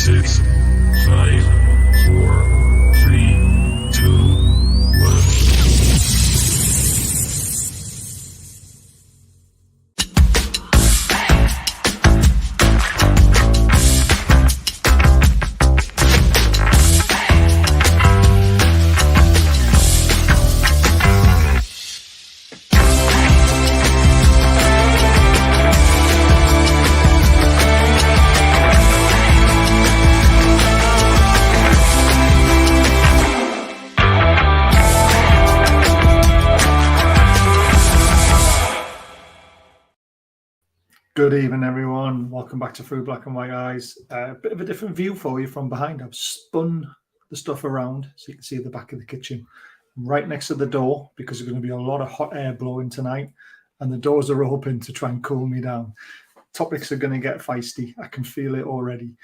6, 5, 4, 3, 2, 1. Good evening, everyone. Welcome back to Through Black and White Eyes. A bit of a different view for you from behind. I've spun the stuff around so you can see the back of the kitchen right next to the door because there's going to be a lot of hot air blowing tonight and the doors are open to try and cool me down. Topics are going to get feisty. I can feel it already.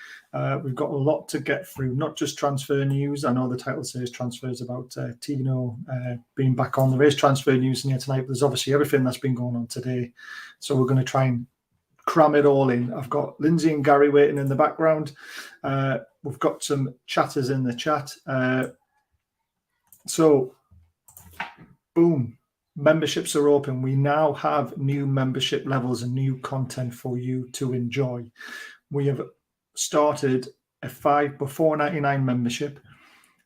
We've got a lot to get through, not just transfer news. I know the title says transfers about Tino being back on. There is transfer news in here tonight, but there's obviously everything that's been going on today. So we're going to try and cram it all in. I've got Lindsay and Gary waiting in the background. We've got some chatters in the chat. So, boom, memberships are open. We now have new membership levels and new content for you to enjoy. We have started a $4.99 membership,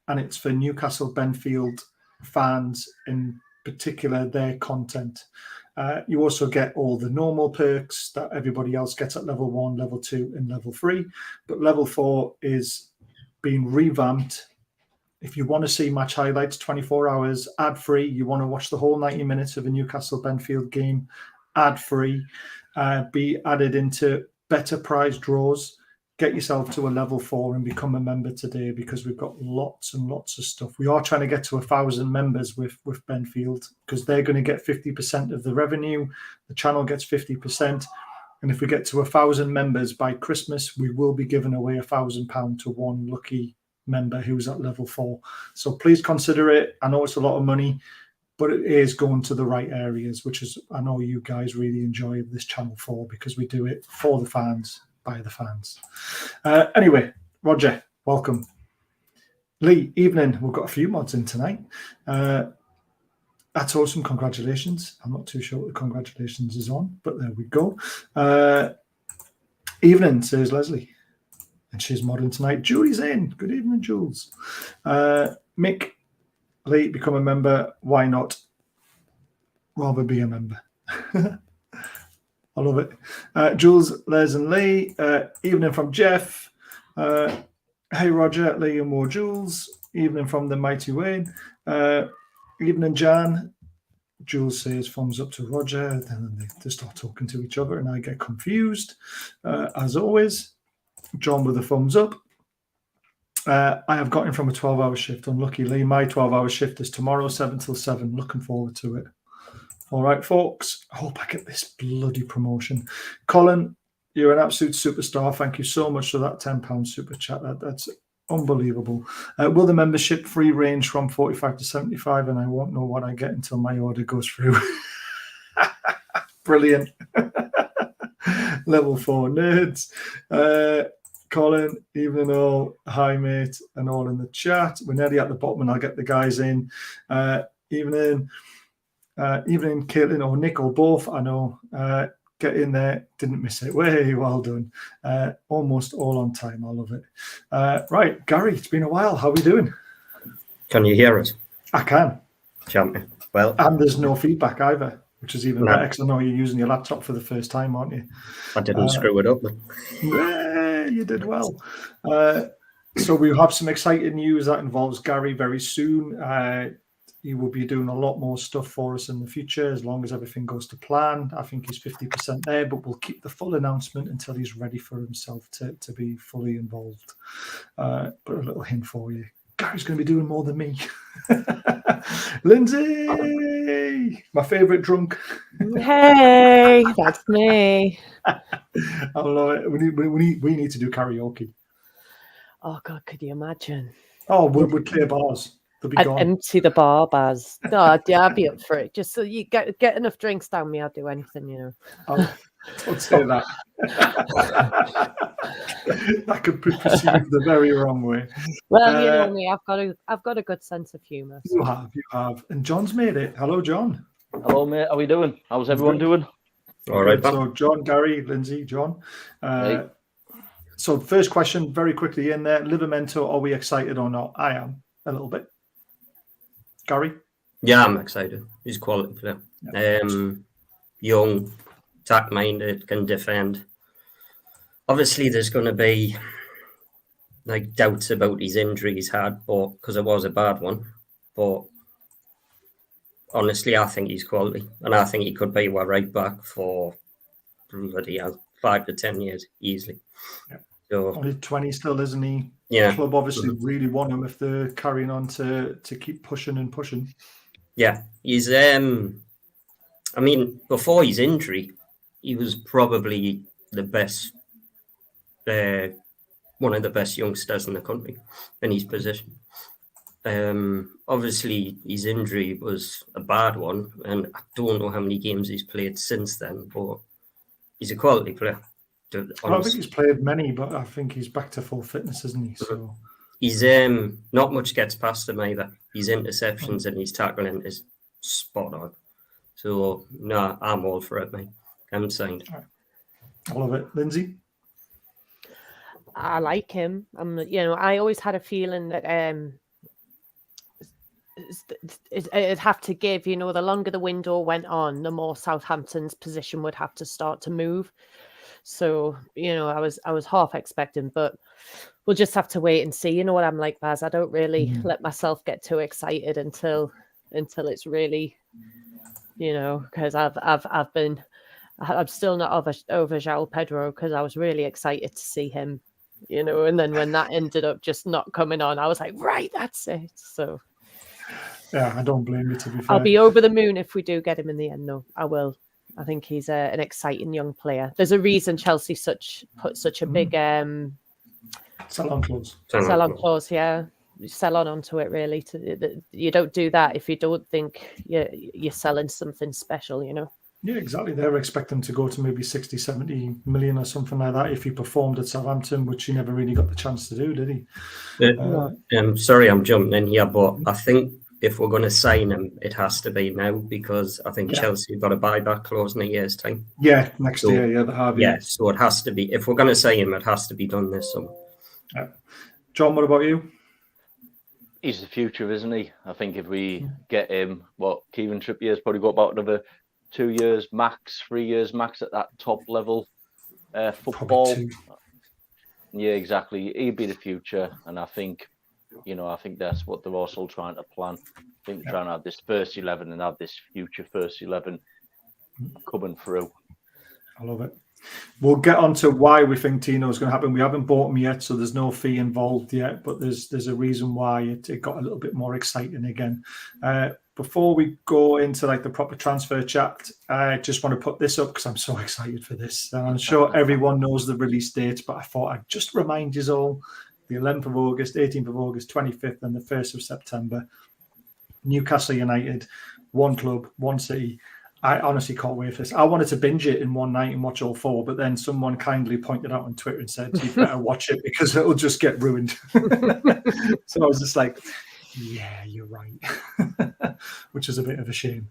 and it's for Newcastle Benfield fans, in particular, their content. You also get all the normal perks that everybody else gets at level 1, level 2, and level 3. But level 4 is being revamped. If you want to see match highlights 24 hours, ad-free, you want to watch the whole 90 minutes of a Newcastle Benfield game, ad-free, be added into better prize draws. Get yourself to a level 4 and become a member today because we've got lots and lots of stuff. We are trying to get to 1,000 members with Benfield because they're going to get 50% of the revenue. The channel gets 50%. And if we get to 1,000 members by Christmas, we will be giving away £1,000 to one lucky member who's at level 4. So please consider it. I know it's a lot of money, but it is going to the right areas, which is, I know you guys really enjoy this channel for because we do it for the fans. By the fans. Anyway, Roger, welcome. Lee, evening. We've got a few mods in tonight. That's awesome. Congratulations. I'm not too sure what the congratulations is on, but there we go. Evening, says Leslie. And she's modding tonight. Julie's in. Good evening, Jules. Mick, Lee, become a member. Why not? Rather be a member. I love it. Jules, Les and Lee. Evening from Jeff. Hey, Roger, Lee and more Jules. Evening from the mighty Wayne. Evening, Jan. Jules says thumbs up to Roger. Then they start talking to each other and I get confused. As always, John with a thumbs up. I have gotten from a 12-hour shift. Unlucky, Lee. My 12-hour shift is tomorrow, 7 till 7. Looking forward to it. All right, folks. I hope I get this bloody promotion. Colin, you're an absolute superstar. Thank you so much for that £10 super chat. That's unbelievable. Will the membership free range from 45 to 75? And I won't know what I get until my order goes through. Brilliant. Level 4 nerds. Colin, evening all. Hi, mate. And all in the chat. We're nearly at the bottom and I'll get the guys in. Evening. Evening, Caitlin or Nick or both. I know. Get in there. Didn't miss it. Way well done. Almost all on time. I love it. Right, Gary, it's been a while. How are we doing? Can you hear us? I can. Champion. Well, and there's no feedback either, which is even better because I know you're using your laptop for the first time, aren't you? I didn't screw it up. Yeah, you did well. So we have some exciting news that involves Gary very soon. He will be doing a lot more stuff for us in the future as long as everything goes to plan. I think he's 50% there, but we'll keep the full announcement until he's ready for himself to be fully involved. But a little hint for you. Gary's going to be doing more than me. Lindsay, my favourite drunk. Hey, that's me. I love it. We need to do karaoke. Oh, God, could you imagine? Oh, we'd clear bars. I'd empty the bar bars. No, yeah, I'd be up for it. Just so you get enough drinks down me, I'll do anything, you know. Don't say that. That could be perceived the very wrong way. Well, you know me, I've got a good sense of humour. So. You have. And John's made it. Hello, John. Hello, mate. How we doing? How's everyone doing? All right, So John, Gary, Lindsay, John. Right. So first question, very quickly in there. Livermento, are we excited or not? I am a little bit. Gary? Yeah, I'm excited. He's a quality player. Yeah. Young, attack-minded, can defend. Obviously, there's going to be like doubts about his injury he's had, but because it was a bad one. But honestly, I think he's quality, and I think he could be our right back for bloody 5 to 10 years easily. Yeah. So Only 20 still, isn't he? yeah, The club obviously really want him if they're carrying on to keep pushing and pushing. yeah, he's. I mean, before his injury, he was probably the best. One of the best youngsters in the country in his position. Obviously, his injury was a bad one, and I don't know how many games he's played since then, but he's a quality player. I don't think he's played many, but I think he's back to full fitness, isn't he? So he's not much gets past him either. His interceptions and his tackling is spot on. So no, I'm all for it, mate. I'm signed. I love it. Lindsay? I like him. I always had a feeling that it'd have to give. The longer the window went on, the more Southampton's position would have to start to move. So I was half expecting, but we'll just have to wait and see. You know what I'm like, Baz. I don't really let myself get too excited until it's really, because I'm still not over João Pedro because I was really excited to see him. And then when that ended up just not coming on, I was like, right, that's it. So, yeah, I don't blame you, to be fair. I'll be over the moon if we do get him in the end, though. I will. I think he's an exciting young player. There's a reason Chelsea put such a big sell-on clause. Sell-on clause, yeah. Sell on onto it, really. You don't do that if you don't think you're selling something special, Yeah, exactly. They were expecting to go to maybe 60, 70 million or something like that if he performed at Southampton, which he never really got the chance to do, did he? Sorry, I'm jumping in here, but I think if we're going to sign him, it has to be now because I think Chelsea have got a buyback clause in a year's time. Yeah, next year, yeah, they have. Yeah, so it has to be. If we're going to sign him, it has to be done this summer. Yeah. John, what about you? He's the future, isn't he? I think if we get him, Kieran Trippier's probably got about another 2 years max, 3 years max at that top level football. Yeah, exactly. He'd be the future, and I think that's what they're also trying to plan. I think they're trying to have this first 11 and have this future first 11 coming through. I love it. We'll get on to why we think Tino is going to happen. We haven't bought him yet, so there's no fee involved yet, but there's a reason why it got a little bit more exciting again. Before we go into the proper transfer chat, I just want to put this up because I'm so excited for this. I'm sure everyone knows the release date, but I thought I'd just remind you all. The 11th of August, 18th of August, 25th and the 1st of September. Newcastle United, one club, one city. I honestly can't wait for this. I wanted to binge it in one night and watch all four, but then someone kindly pointed out on Twitter and said, you better watch it because it'll just get ruined. So I was just like, yeah, you're right, which is a bit of a shame.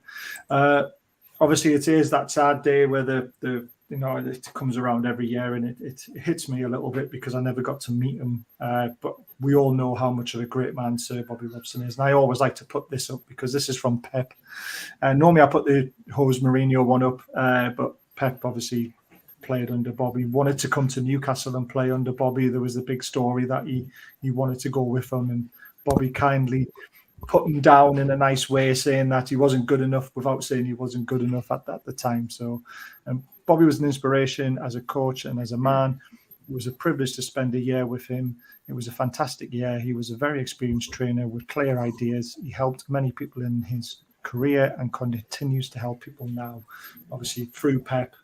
Obviously, it is that sad day where it comes around every year and it hits me a little bit because I never got to meet him. But we all know how much of a great man Sir Bobby Robson is. And I always like to put this up because this is from Pep. Normally I put the Jose Mourinho one up, but Pep obviously played under Bobby, wanted to come to Newcastle and play under Bobby. There was a big story that he wanted to go with him, and Bobby kindly put him down in a nice way, saying that he wasn't good enough without saying he wasn't good enough at the time. So Bobby was an inspiration as a coach and as a man. It was a privilege to spend a year with him. It was a fantastic year. He was a very experienced trainer with clear ideas. He helped many people in his career and continues to help people now. Obviously, through Pep,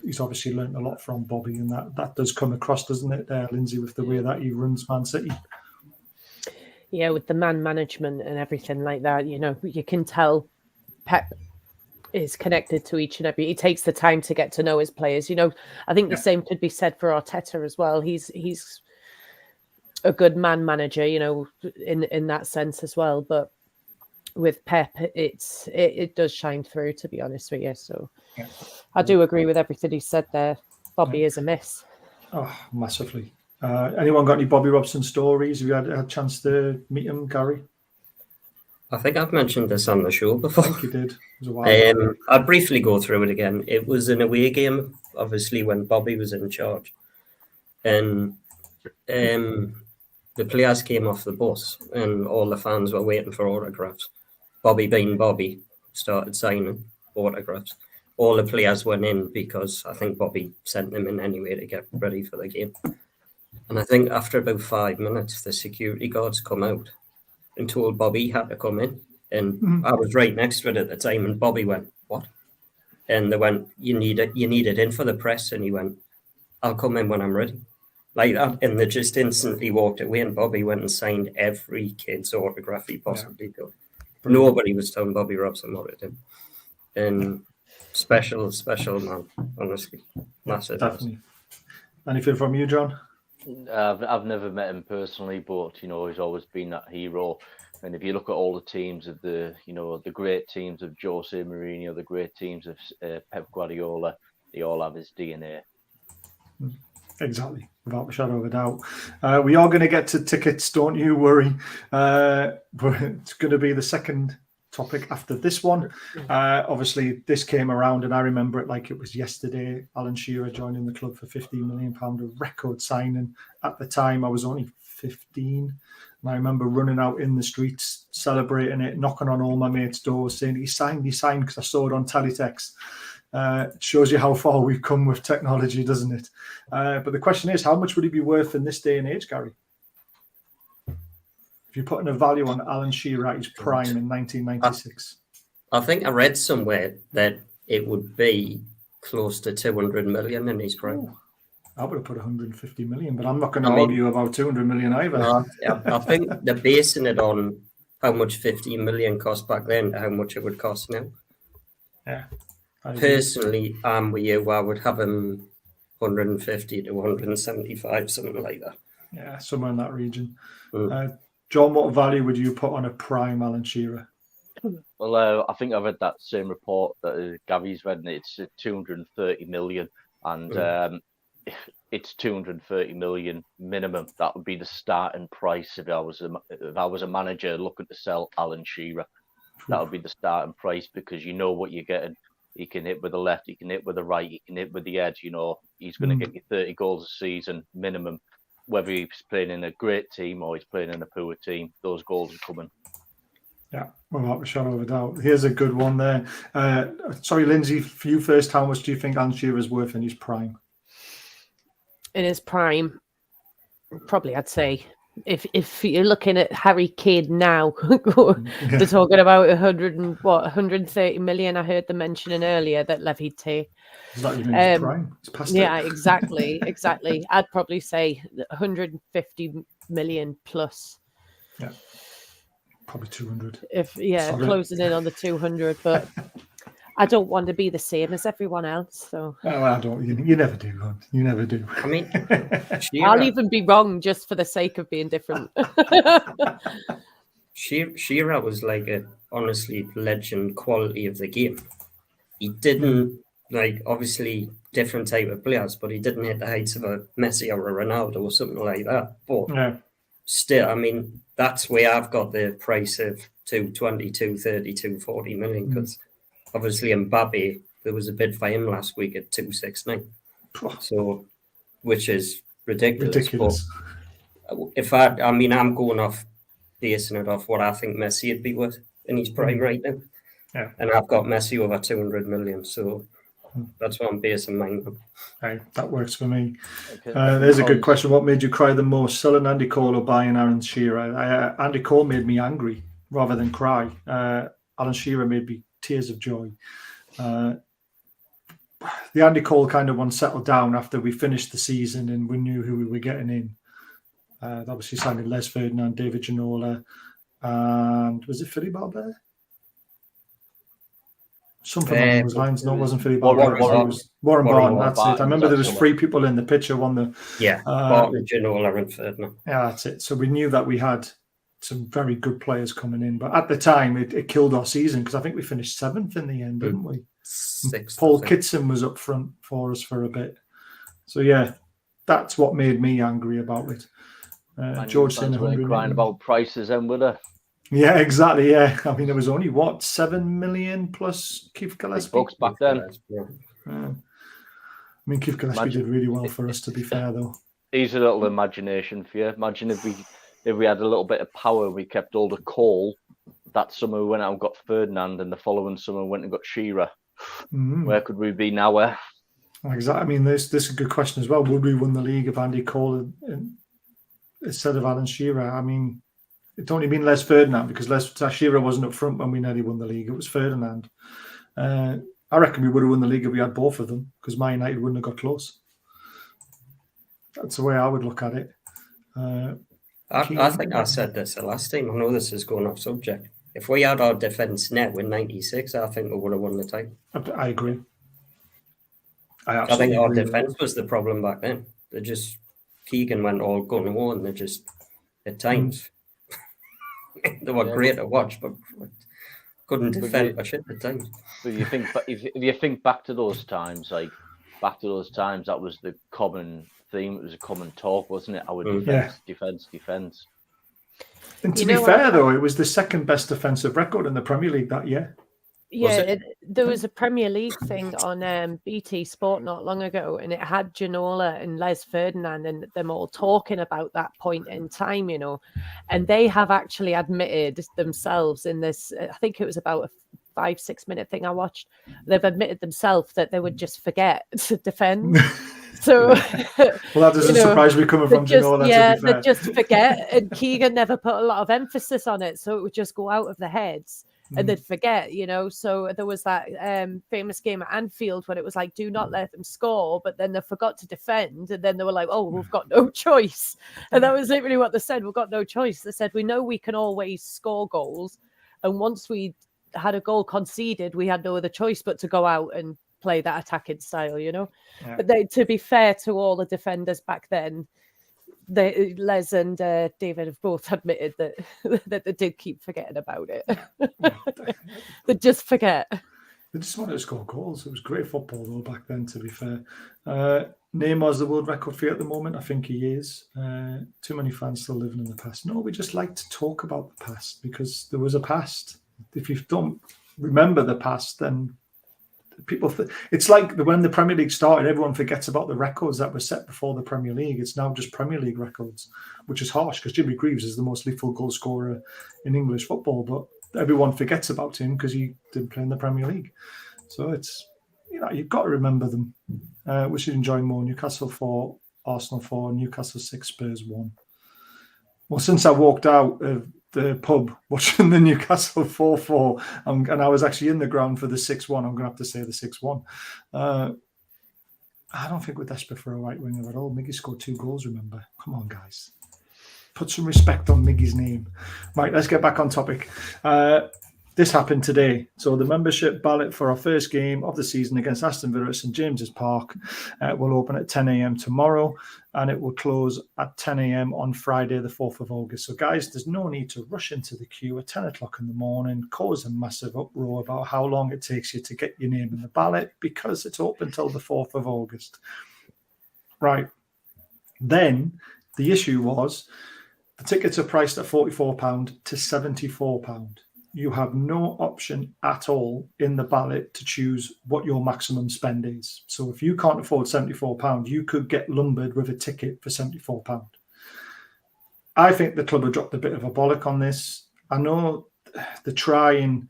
he's obviously learned a lot from Bobby, and that does come across, doesn't it, Lindsay, with the way that he runs Man City? Yeah, with the man management and everything like that, you can tell Pep is connected to each and every. He takes the time to get to know his players. You know, I think the same could be said for Arteta as well. He's a good man manager, you know, in that sense as well. But with Pep, it does shine through, to be honest with you. So I do agree with everything he said there. Bobby is a miss. Oh, massively. Anyone got any Bobby Robson stories? Have you had a chance to meet him, Gary? I think I've mentioned this on the show before. I think you did. It was a while ago. I'll briefly go through it again. It was an away game, obviously, when Bobby was in charge. And the players came off the bus and all the fans were waiting for autographs. Bobby being Bobby started signing autographs. All the players went in because I think Bobby sent them in anyway to get ready for the game. And I think after about 5 minutes, the security guards come out and told Bobby he had to come in. And I was right next to it at the time, and Bobby went, "What?" And they went, you need it in for the press." And he went, "I'll come in when I'm ready." Like that. And they just instantly walked away, and Bobby went and signed every kid's autograph he possibly could. Nobody was telling Bobby Robson what to do. And special man, honestly. Massive. Definitely. Anything from you, John? I've never met him personally, but, you know, he's always been that hero. And if you look at all the teams of the great teams of Jose Mourinho, the great teams of Pep Guardiola, they all have his DNA. Exactly, without a shadow of a doubt. We are going to get to tickets, don't you worry. But it's going to be the second topic after this one. Obviously, this came around, and I remember it like it was yesterday. Alan Shearer joining the club for £15 million, a record signing. At the time, I was only 15. And I remember running out in the streets, celebrating it, knocking on all my mates' doors, saying, he signed, because I saw it on teletext. It shows you how far we've come with technology, doesn't it? But the question is, how much would he be worth in this day and age, Gary? If you're putting a value on Alan Shearer at his prime in 1996. I think I read somewhere that it would be close to 200 million in his prime. Ooh. I would have put 150 million, but I'm not going to argue about 200 million either. I think they're basing it on how much 15 million cost back then to how much it would cost now. Yeah. Personally, I'm with you. I would have him 150 to 175, something like that. Yeah, somewhere in that region. John, what value would you put on a prime Alan Shearer? Well, I think I read that same report that Gary's read, and it's 230 million. And it's 230 million minimum. That would be the starting price if I was a manager looking to sell Alan Shearer. That would be the starting price, because you know what you're getting. He can hit with the left, he can hit with the right, he can hit with the edge. You know, he's going to get you 30 goals a season minimum. Whether he's playing in a great team or he's playing in a poor team, those goals are coming. Yeah, without a shadow of a doubt. Here's a good one there. Sorry, Lindsay, for you first, how much do you think Alan Shearer's worth in his prime? In his prime, probably I'd say, if you're looking at Harry Kane now, they're talking about 130 million. I heard them mentioning earlier that Levy take. Is that even his prime? It's past it. Exactly. I'd probably say 150 million plus. Yeah, probably 200. Closing in on the 200, but I don't want to be the same as everyone else. So I don't. You never do, Ron. You never do. I mean, I'll even be wrong just for the sake of being different. Shearer was like a honestly legend quality of the game. He didn't obviously different type of players, but he didn't hit the heights of a Messi or a Ronaldo or something like that. But still, I mean, that's where I've got the price of 220, 230, 240 million, because obviously Mbappe, there was a bid for him last week at 269. So, which is ridiculous. But I'm going off basing it off what I think Messi would be worth in his prime right now. Yeah. And I've got Messi over 200 million. So that's what I'm basing mine on. Right, that works for me. Okay. There's a good question. What made you cry the most? Selling Andy Cole or buying Alan Shearer? Andy Cole made me angry rather than cry. Alan Shearer made me tears of joy. The Andy Cole kind of one settled down after we finished the season and we knew who we were getting in. Obviously signed Les Ferdinand, David Ginola, and was it Philippe Albert? Something along those lines. No, it wasn't Philly Warren Barton. It was Warren Barton. That's it. I Barton, remember there was that's the 3 people in the picture on the. Yeah, Barton, Ginola and Ferdinand. Yeah, that's it. So we knew that we had some very good players coming in, but at the time it killed our season because I think we finished 7th in the end, didn't we? 6th. Paul Kitson was up front for us for a bit. So yeah, that's what made me angry about it. George saying 100 crying about prices and with her. Yeah, exactly. Yeah, I mean, it was only what 7 million plus Keith Gillespie bucks back then. I mean, Keith Gillespie did really well for us, to be fair, though. He's a little imagination for you. Imagine if we had a little bit of power, we kept hold of Cole. That summer we went out and got Ferdinand, and the following summer went and got Shearer. Where could we be now? Exactly. I mean, this is a good question as well. Would we win the league if Andy Cole instead of Alan Shearer? I mean, it's only been Les Ferdinand because Shearer wasn't up front when we nearly won the league. It was Ferdinand. I reckon we would have won the league if we had both of them because Man United wouldn't have got close. That's the way I would look at it. I think I said this the last time. I know this is going off subject. If we had our defence net with 96, I think we would have won the title. I agree. I think our defence was the problem back then. Keegan went all gun ho and they just, at times, they were great to watch, but couldn't defend a shit at times. But if you think back to those times, that was the common theme. It was a common talk, wasn't it? Our defence. And to be fair, though, it was the second best defensive record in the Premier League that year. Yeah, there was a Premier League thing on BT Sport not long ago, and it had Ginola and Les Ferdinand and them all talking about that point in time, and they have actually admitted themselves in this, I think it was about a 5-6 minute thing I watched, they've admitted themselves that they would just forget to defend. So, well, that doesn't surprise me coming from Ginola. Yeah, they just forget, and Keegan never put a lot of emphasis on it, so it would just go out of their heads. And they'd forget, So there was that famous game at Anfield when it was like, do not let them score, but then they forgot to defend. And then they were like, oh, we've got no choice. And that was literally what they said. We've got no choice. They said, we know we can always score goals. And once we had a goal conceded, we had no other choice but to go out and play that attacking style, Yeah. But to be fair to all the defenders back then, Les and David have both admitted that they did keep forgetting about it. They just forget. They just wanted to score goals. It was great football, though, back then, to be fair. Neymar's the world record for you at the moment. I think he is. Too many fans still living in the past. No, we just like to talk about the past because there was a past. If you don't remember the past, then people it's like when the Premier League started, everyone forgets about the records that were set before the Premier League. It's now just Premier League records, which is harsh because Jimmy Greaves is the most lethal goal scorer in English football, but everyone forgets about him because he didn't play in the Premier League. So it's, you've got to remember them. We should enjoy more. Newcastle 4, Arsenal 4, Newcastle 6, Spurs 1. Well, since I walked out of the pub watching the Newcastle 4-4, and I was actually in the ground for the 6-1, I'm going to have to say the 6-1. I don't think we're desperate for a right winger at all. Miggy scored 2 goals, remember? Come on, guys. Put some respect on Miggy's name. Right, let's get back on topic. This happened today. So the membership ballot for our first game of the season against Aston Villa at St James's Park will open at 10 a.m. tomorrow, and it will close at 10 a.m. on Friday, the 4th of August. So, guys, there's no need to rush into the queue at 10 o'clock in the morning, cause a massive uproar about how long it takes you to get your name in the ballot, because it's open till the 4th of August. Right. Then the issue was the tickets are priced at £44 to £74. You have no option at all in the ballot to choose what your maximum spend is. So if you can't afford £74, you could get lumbered with a ticket for £74. I think the club have dropped a bit of a bollock on this. I know they're trying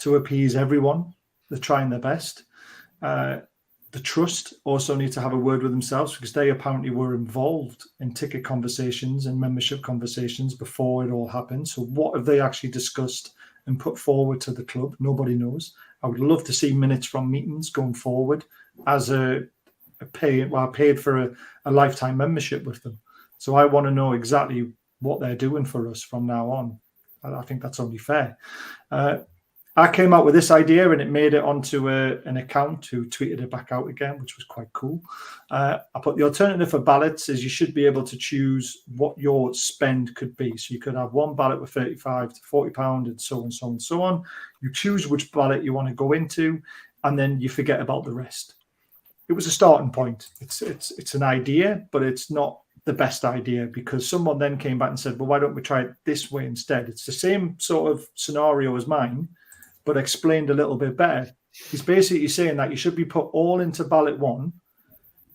to appease everyone. They're trying their best. The trust also need to have a word with themselves because they apparently were involved in ticket conversations and membership conversations before it all happened. So what have they actually discussed and put forward to the club? Nobody knows. I would love to see minutes from meetings going forward as I paid for a lifetime membership with them. So I want to know exactly what they're doing for us from now on. I think that's only fair. I came out with this idea and it made it onto an account who tweeted it back out again, which was quite cool. I put the alternative for ballots is you should be able to choose what your spend could be. So you could have one ballot with 35 to 40 pound and so on, so on, and so on. You choose which ballot you want to go into, and then you forget about the rest. It was a starting point. It's an idea, but it's not the best idea, because someone then came back and said, well, why don't we try it this way instead? It's the same sort of scenario as mine, but explained a little bit better. He's basically saying that you should be put all into ballot 1,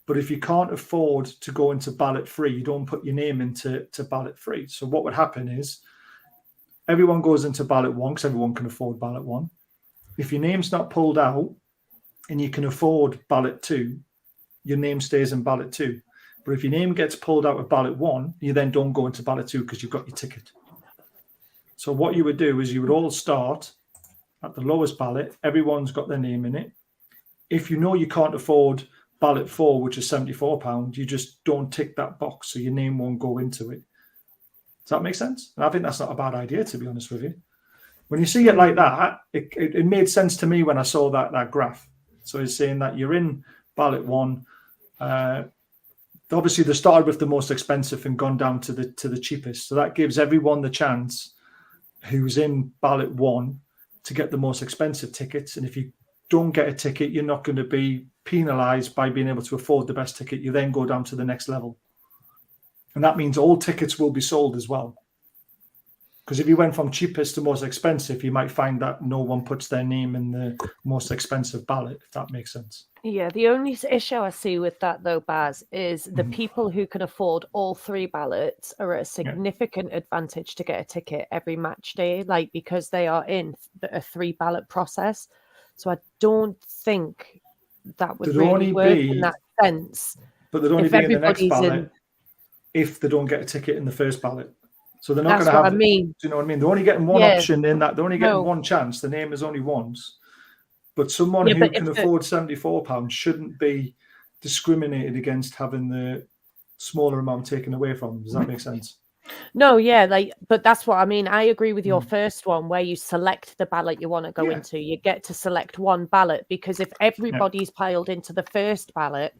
but if you can't afford to go into ballot 3, you don't put your name into ballot 3. So what would happen is everyone goes into ballot 1 because everyone can afford ballot 1. If your name's not pulled out and you can afford ballot 2, your name stays in ballot 2. But if your name gets pulled out of ballot 1, you then don't go into ballot 2 because you've got your ticket. So what you would do is you would all start at the lowest ballot. Everyone's got their name in it. If you know you can't afford ballot 4, which is £74, you just don't tick that box, so your name won't go into it. Does that make sense? And I think that's not a bad idea, to be honest with you. When you see it like that, it made sense to me when I saw that graph. So it's saying that you're in ballot 1. Obviously, they started with the most expensive and gone down to the cheapest. So that gives everyone the chance who's in ballot 1 to get the most expensive tickets. And if you don't get a ticket, you're not going to be penalised by being able to afford the best ticket. You then go down to the next level. And that means all tickets will be sold as well. Because if you went from cheapest to most expensive, you might find that no one puts their name in the most expensive ballot, if that makes sense. Yeah, the only issue I see with that, though, Baz, is the people who can afford all 3 ballots are at a significant advantage to get a ticket every match day, like because they are in a 3 ballot process. So I don't think that would really work in that sense. But they'd only be in the next ballot if they don't get a ticket in the first ballot. So they're not going to have. Do you know what I mean? They're only getting one option in that. They're only getting one chance. The name is only once. But someone who can afford £74 shouldn't be discriminated against having the smaller amount taken away from them. Does that make sense? No, but that's what I mean. I agree with your first one where you select the ballot you want to go into. You get to select one ballot, because if everybody's piled into the first ballot,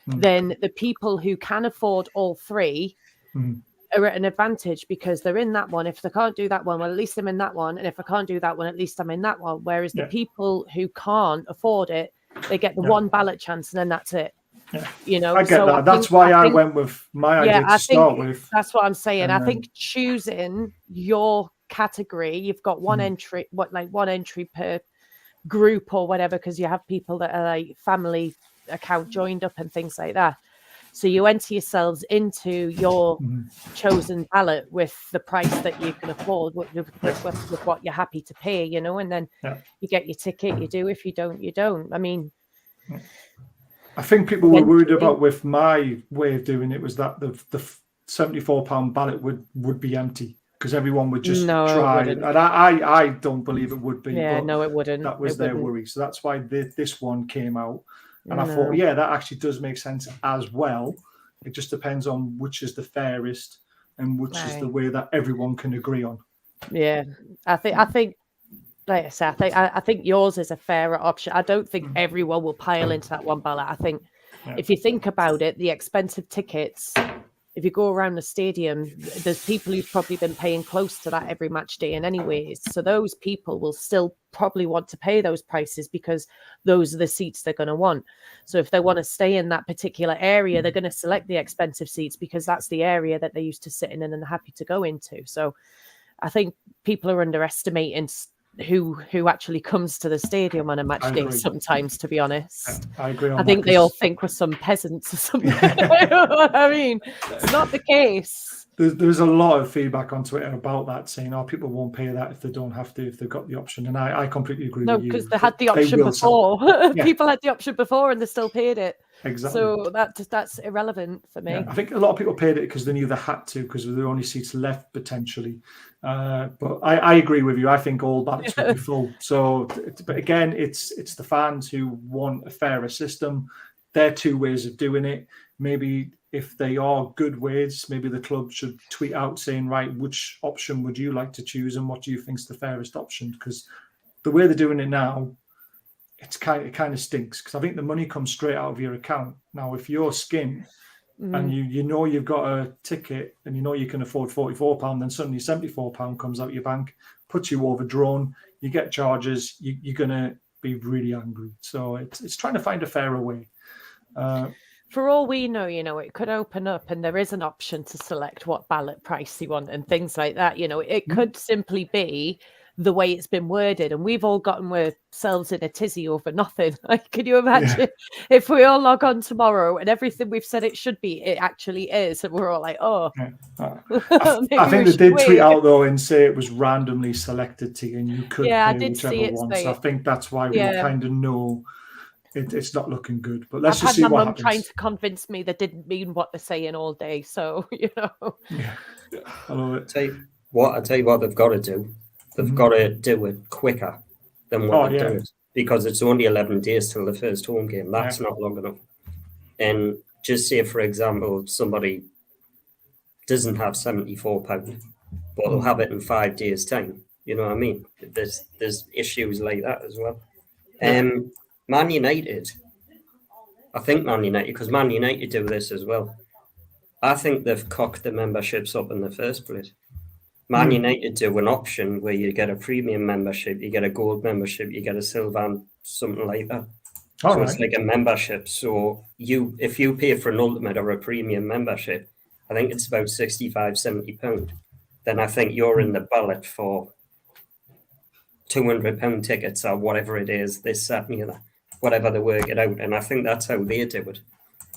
then the people who can afford all 3 are at an advantage because they're in that one. If they can't do that one, well, at least I'm in that one. And if I can't do that one, at least I'm in that one. Whereas the people who can't afford it, they get the one ballot chance and then that's it. Yeah. You know, I get that. That's why I went with my idea to start with. That's what I'm saying. I think choosing your category, you've got one entry, one entry per group or whatever, because you have people that are like family account joined up and things like that. So you enter yourselves into your chosen ballot with the price that you can afford, with what you're happy to pay, you know, and then you get your ticket, you do. If you don't, you don't. I mean, I think people were worried about with my way of doing it was that the £74 ballot would be empty because everyone would just try. And I don't believe it would be. Yeah, no, it wouldn't. That was their worry. So that's why this one came out. And I thought, that actually does make sense as well. It just depends on which is the fairest and which is the way that everyone can agree on. Yeah, I think, like I said, I think yours is a fairer option. I don't think everyone will pile into that one ballot. I think if you think about it, the expensive tickets, if you go around the stadium, there's people who've probably been paying close to that every match day in anyways. So those people will still probably want to pay those prices because those are the seats they're going to want. So if they want to stay in that particular area, they're going to select the expensive seats because that's the area that they're used to sitting in and happy to go into. So I think people are underestimating who actually comes to the stadium on a match day sometimes, to be honest. I agree on I think they all think we're some peasants or something. You know what I mean? It's not the case. There's a lot of feedback on Twitter about that, saying, people won't pay that if they don't have to, if they've got the option. And I completely agree with you. No, because they had the option before. People had the option before and they still paid it. Exactly. So that's irrelevant for me. Yeah, I think a lot of people paid it because they knew they had to, because there were only seats left potentially. But I agree with you. I think all ballots would be full. So, but again, it's the fans who want a fairer system. There are 2 ways of doing it. Maybe if they are good ways, maybe the club should tweet out saying, right, which option would you like to choose and what do you think is the fairest option? Because the way they're doing it now, it kind of stinks, because I think the money comes straight out of your account. Now, if you're skint and you know you've got a ticket and you know you can afford £44, then suddenly £74 comes out your bank, puts you overdrawn, you get charges, you're going to be really angry. So it's trying to find a fairer way. For all we know, it could open up and there is an option to select what ballot price you want and things like that. It could simply be the way it's been worded, and we've all gotten ourselves in a tizzy over nothing. Like, can you imagine if we all log on tomorrow and everything we've said it should be, it actually is, and we're all like, oh. Yeah. I think they did tweet out though and say it was randomly selected to you, and you could pay whichever one. So I think that's why we kind of know it's not looking good. But let's just see what happens. I've had my mum trying to convince me they didn't mean what they're saying all day. So Yeah, I love it. I tell you what they've got to do. They've got to do it quicker than what they've done, because it's only 11 days till the first home game. That's not long enough. And just say, for example, somebody doesn't have £74, but they'll have it in 5 days' time. You know what I mean? There's issues like that as well. Man United, I think Man United, because Man United do this as well. I think they've cocked the memberships up in the first place. Man United do an option where you get a premium membership, you get a gold membership, you get a silver, and something like that. It's like a membership. So if you pay for an ultimate or a premium membership, I think it's about £65-70. Then I think you're in the ballot for £200 tickets or whatever it is, this, that, and the other, whatever they work it out. And I think that's how they do it.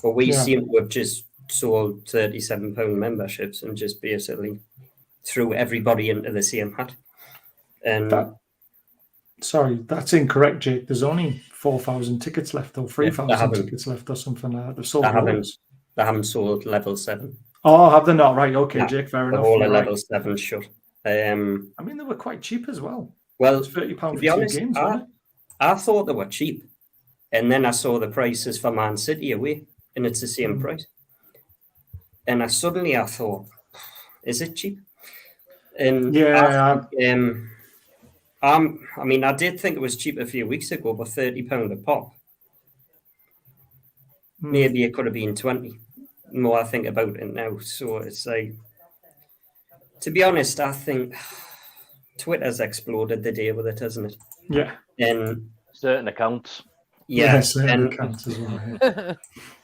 But we seem to have just sold £37 memberships and just basically threw everybody into the same hat. And that's incorrect, Jake. There's only 4,000 tickets left, or 3,000 tickets left, or something like that. They've sold they haven't sold level 7. Oh, have they not? Right, okay, Jake, fair enough. All the level 7 shut. I mean, they were quite cheap as well. Well, £30 for be honest, 2 games, I thought they were cheap. And then I saw the prices for Man City away, and it's the same price. And I thought, is it cheap? And I did think it was cheap a few weeks ago, but £30 a pop. Maybe it could have been 20. The more I think about it now. So it's like, to be honest, I think Twitter's exploded the day with it, hasn't it? Yeah. And certain accounts. Yeah, certain accounts as well. Yeah.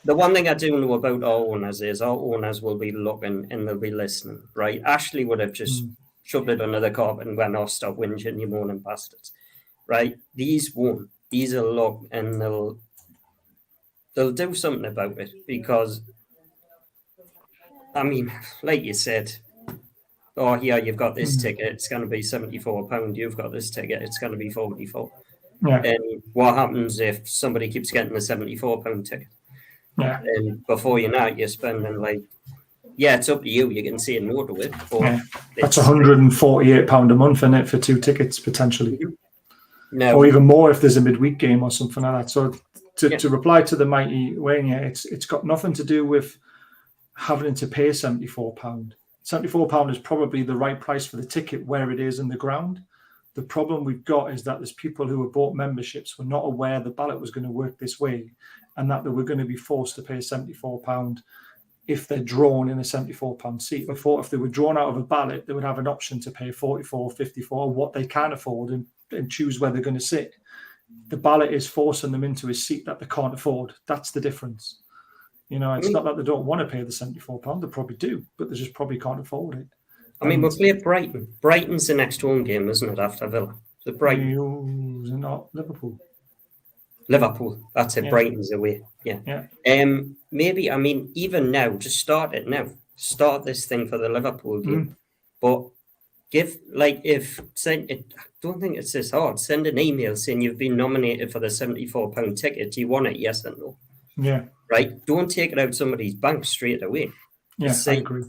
The one thing I do know about our owners is our owners will be looking and they'll be listening, right? Ashley would have just shoved it under the carpet and went, "Oh, stop whinging, you moaning bastards," right? These won't. These will look and they'll do something about it, because, I mean, like you said, oh, here, you've got this ticket, it's going to be £74. You've got this ticket, it's going to be £44. Yeah. And what happens if somebody keeps getting the £74 ticket? Yeah. And before you know it, you're spending it's up to you. You can say no to it. But that's £148 a month, isn't it, for 2 tickets potentially? No. Or even more if there's a midweek game or something like that. So to reply to the mighty Wayne, it's got nothing to do with having to pay £74. £74 is probably the right price for the ticket where it is in the ground. The problem we've got is that there's people who have bought memberships were not aware the ballot was going to work this way, and that they were going to be forced to pay £74 if they're drawn in a £74 seat. We thought if they were drawn out of a ballot, they would have an option to pay £44, £54, what they can afford, and choose where they're going to sit. The ballot is forcing them into a seat that they can't afford. That's the difference. It's not that they don't want to pay the £74. They probably do, but they just probably can't afford it. I mean, we'll play Brighton. Brighton's the next home game, isn't it, after Villa? So Brighton. Not Liverpool. Liverpool. That's it. Yeah. Brighton's away. Yeah. Maybe, I mean, even now, just start it now. Start this thing for the Liverpool game. But I don't think it's this hard. Send an email saying you've been nominated for the £74 ticket. Do you want it? Yes or no? Yeah. Right? Don't take it out somebody's bank straight away. Yeah, I agree.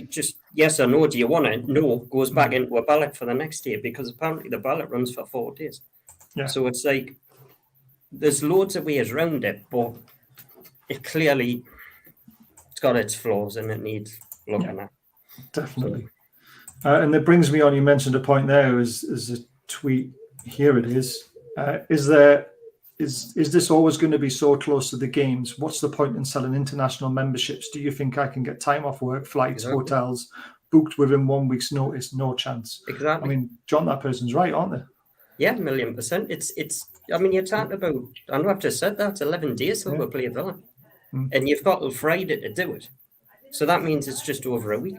Just yes or no, do you want it? No, goes back into a ballot for the next day, because apparently the ballot runs for 4 days. Yeah. So it's like there's loads of ways around it, but it's got its flaws and it needs looking at. Definitely. And that brings me on, you mentioned a point there, is a tweet Here it is. Is this always going to be so close to the games? What's the point in selling international memberships? Do you think I can get time off work, flights, hotels booked within 1 week's notice? No chance. Exactly. I mean, John, that person's right, aren't they? Yeah, 1,000,000%. It's. I mean, you're talking about. I know I've just said that. 11 days till we play Villa, and you've got till Friday to do it. So that means it's just over a week.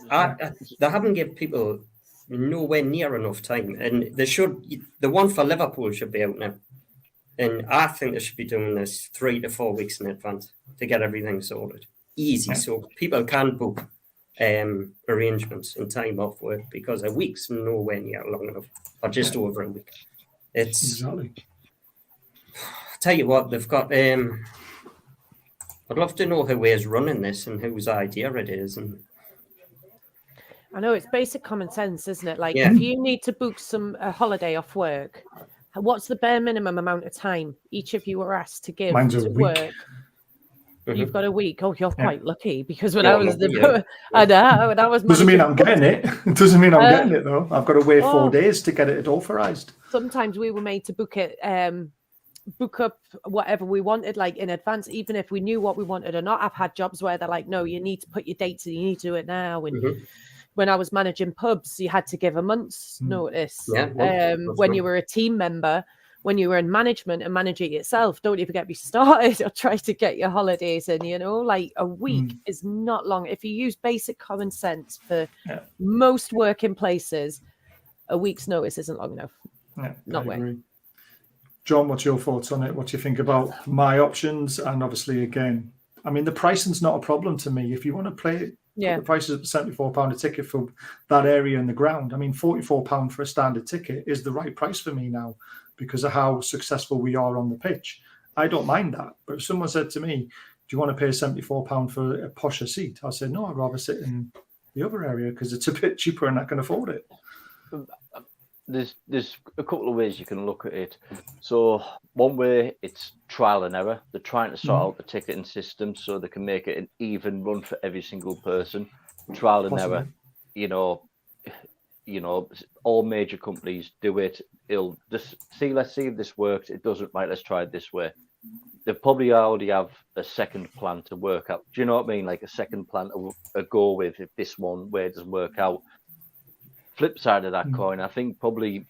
They haven't given people nowhere near enough time, and they should. The one for Liverpool should be out now, and I think they should be doing this 3 to 4 weeks in advance to get everything sorted. Easy, so people can book arrangements and time off work, because a week's nowhere near long enough, or just over a week. It's exactly. I'll tell you what, they've got. I'd love to know who is running this and whose idea it is. And I know it's basic common sense, isn't it? Like, if you need to book a holiday off work, what's the bare minimum amount of time each of you are asked to give to work? You've got a week. Oh, you're quite lucky, because when I was I know that was. Doesn't mean I'm getting it. Doesn't mean I'm getting it though. I've got to wait 4 days to get it authorized. Sometimes we were made to book it. Book up whatever we wanted, like in advance, even if we knew what we wanted or not. I've had jobs where they're like, no, you need to put your dates in, you need to do it now. And when I was managing pubs, you had to give a month's notice. When you were a team member, when you were in management and managing it yourself, don't even get me started or try to get your holidays in, like a week is not long. If you use basic common sense for most working places, a week's notice isn't long enough. Not way. John, what's your thoughts on it? What do you think about my options? And obviously, again, I mean, the pricing's not a problem to me. If you want to play it, the price is £74 a ticket for that area in the ground. I mean, £44 for a standard ticket is the right price for me now, because of how successful we are on the pitch. I don't mind that. But if someone said to me, do you want to pay £74 for a posher seat? I said, no, I'd rather sit in the other area because it's a bit cheaper and I can afford it. There's a couple of ways you can look at it. So one way, it's trial and error. They're trying to sort out the ticketing system so they can make it an even run for every single person. Trial and error. All major companies do it. It'll just let's see if this works. It doesn't, right, let's try it this way. They probably already have a second plan to work out. Do you know what I mean? Like a second plan to go with if this one way doesn't work out. Flip side of that coin, I think probably,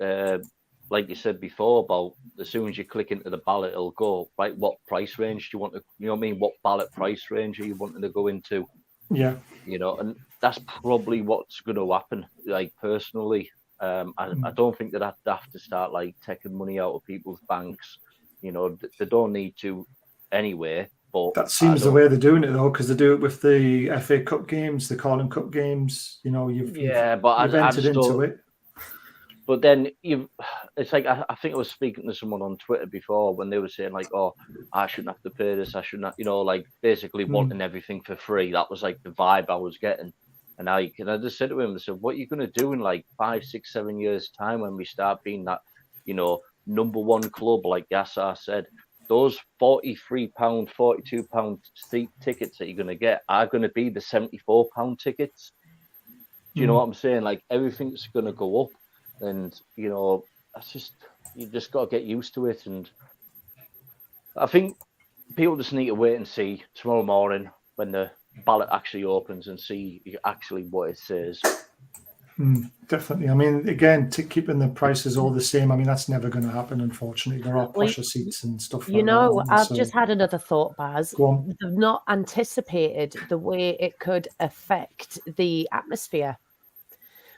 like you said before, about as soon as you click into the ballot, it'll go, right, what price range do you want to, you know what I mean? What ballot price range are you wanting to go into? Yeah. And that's probably what's going to happen, like, personally. I don't think that I'd have to start, like, taking money out of people's banks. They don't need to anyway. But that seems the way they're doing it, though, because they do it with the FA Cup games, the Carling Cup games. You've entered into it. But then it's like, I think I was speaking to someone on Twitter before when they were saying, like, oh, I shouldn't have to pay this. I shouldn't have, like, basically wanting everything for free. That was like the vibe I was getting. And I just said to him, I said, what are you going to do in like 5, 6, 7 years time when we start being that, number one club, like Yassar said? Those £43, £42 seat tickets that you're going to get are going to be the £74 tickets. Do you know what I'm saying? Like, everything's going to go up. And, that's just, you just got to get used to it. And I think people just need to wait and see tomorrow morning when the ballot actually opens and see actually what it says. Definitely. I mean, again, keeping the prices all the same, I mean, that's never going to happen, unfortunately. There are posher seats and stuff like that. I've just had another thought, Baz. They've not anticipated the way it could affect the atmosphere,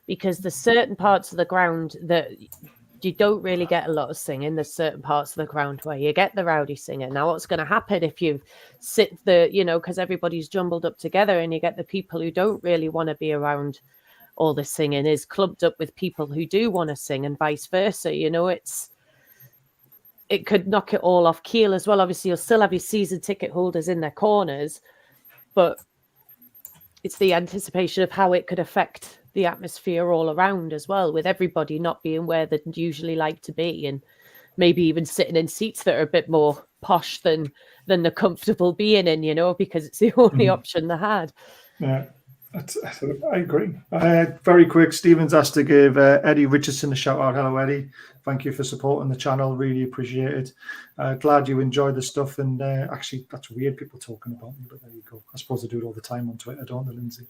because there's certain parts of the ground that you don't really get a lot of singing. There's certain parts of the ground where you get the rowdy singing. Now, what's going to happen if you sit because everybody's jumbled up together and you get the people who don't really want to be around all this singing is clubbed up with people who do want to sing, and vice versa. It could knock it all off keel as well. Obviously, you'll still have your season ticket holders in their corners, but it's the anticipation of how it could affect the atmosphere all around as well, with everybody not being where they usually like to be, and maybe even sitting in seats that are a bit more posh than they're comfortable being in, because it's the only option they had. Yeah. I agree. Very quick, Stephen's asked to give Eddie Richardson a shout out. Hello, Eddie. Thank you for supporting the channel. Really appreciate it. Glad you enjoy the stuff. And actually, that's weird, people talking about me, but there you go. I suppose I do it all the time on Twitter, don't I, Lindsay?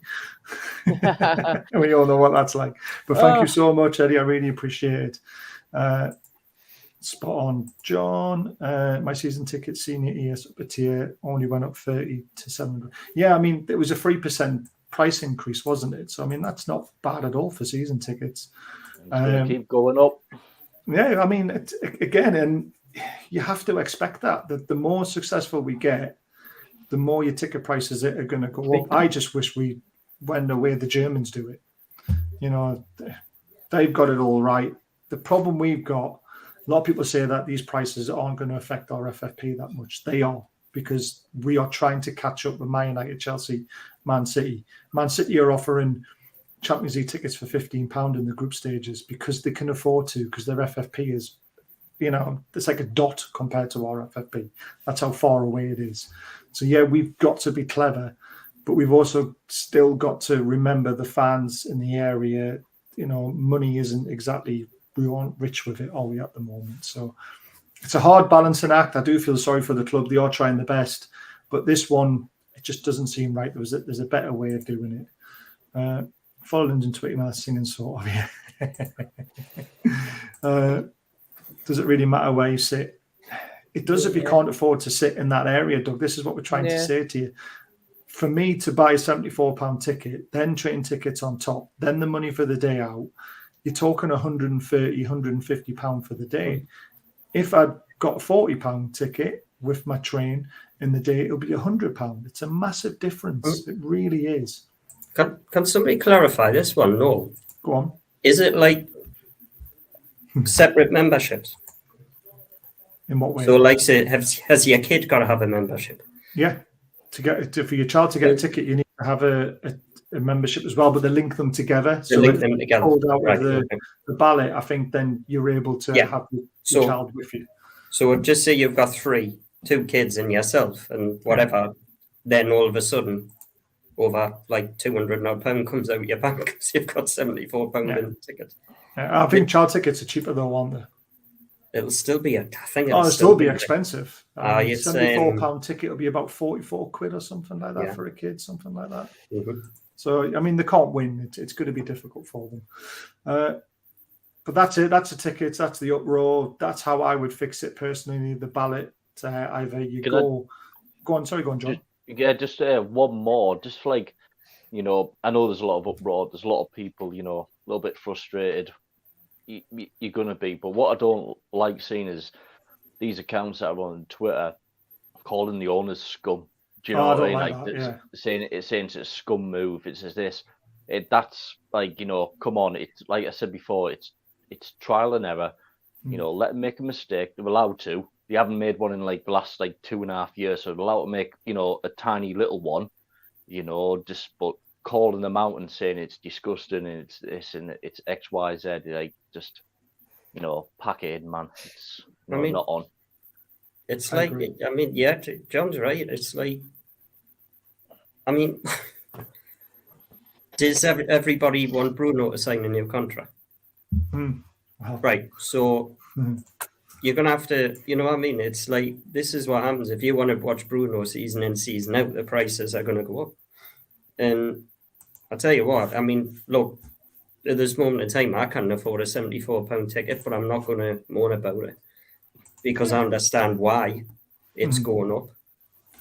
We all know what that's like. But thank you so much, Eddie. I really appreciate it. Spot on, John. My season ticket senior ES up a tier only went up 30 to 700. Yeah, I mean, it was a 3% price increase, wasn't it? So I mean, that's not bad at all for season tickets. Keep going up. Yeah, I mean, again, and you have to expect that the more successful we get, the more your ticket prices are going to go up. I just wish we went the way the Germans do it. You know, they've got it all right. The problem we've got, a lot of people say that these prices aren't going to affect our FFP that much. They are, because we are trying to catch up with Man United, Chelsea, Man City. Man City are offering Champions League tickets for £15 in the group stages because they can afford to, because their FFP is, you know, it's like a dot compared to our FFP. That's how far away it is. So, yeah, we've got to be clever, but we've also still got to remember the fans in the area. You know, money isn't exactly, we aren't rich with it, are we, at the moment? So it's a hard balancing act. I do feel sorry for the club. They are trying the best, but this one, it just doesn't seem right. There's a better way of doing it. Follow London Twitter, now singing sort of, yeah. Does it really matter where you sit? It does if you can't afford to sit in that area, Doug. This is what we're trying to say to you. For me to buy a £74 ticket, then train tickets on top, then the money for the day out, you're talking £130, £150 for the day. If I'd got a £40 ticket with my train in the day, it'll be £100. It's a massive difference. It really is. Can somebody clarify this one? No. Go on. Is it like separate memberships? In what way? So, like, say, has your kid got to have a membership? Yeah. For your child to get a ticket, you need to have a membership as well, but they link them together. So if you pulled out of the ballot, I think then you're able to have your child with you. So just say you've got two kids and yourself and whatever, then all of a sudden over like £200 comes out your bank because you've got £74 in tickets. I think child tickets are cheaper though, aren't they? It'll still be it'll still be expensive. £74 ticket will be about 44 quid or something like that for a kid, something like that. Mm-hmm. So I mean, they can't win. It's going to be difficult for them. But that's it. That's the tickets. That's the uproar. That's how I would fix it personally. The ballot. Either you go on. Sorry, go on, John. Just one more. Just like, you know, I know there's a lot of uproar. There's a lot of people, you know, a little bit frustrated. You're going to be. But what I don't like seeing is these accounts that are on Twitter calling the owners scum. Do you know what I mean? Like saying it's a scum move. It says this. That's like, you know, come on. It's like I said before. It's trial and error. You know, let them make a mistake. They're allowed to. They haven't made one in like the last like 2.5 years, so they're allowed to make, you know, a tiny little one. You know, but calling them out and saying it's disgusting and it's this and it's X, Y, Z, like just, you know, pack it in, man. It's not on. It's like, I mean, yeah, John's right. It's like, I mean, does everybody want Bruno to sign a new contract? Wow. Right. So you're going to have to, you know what I mean? It's like, this is what happens. If you want to watch Bruno season in, season out, the prices are going to go up. And I'll tell you what, I mean, look, at this moment in time, I can't afford a £74 ticket, but I'm not going to moan about it because I understand why it's going up.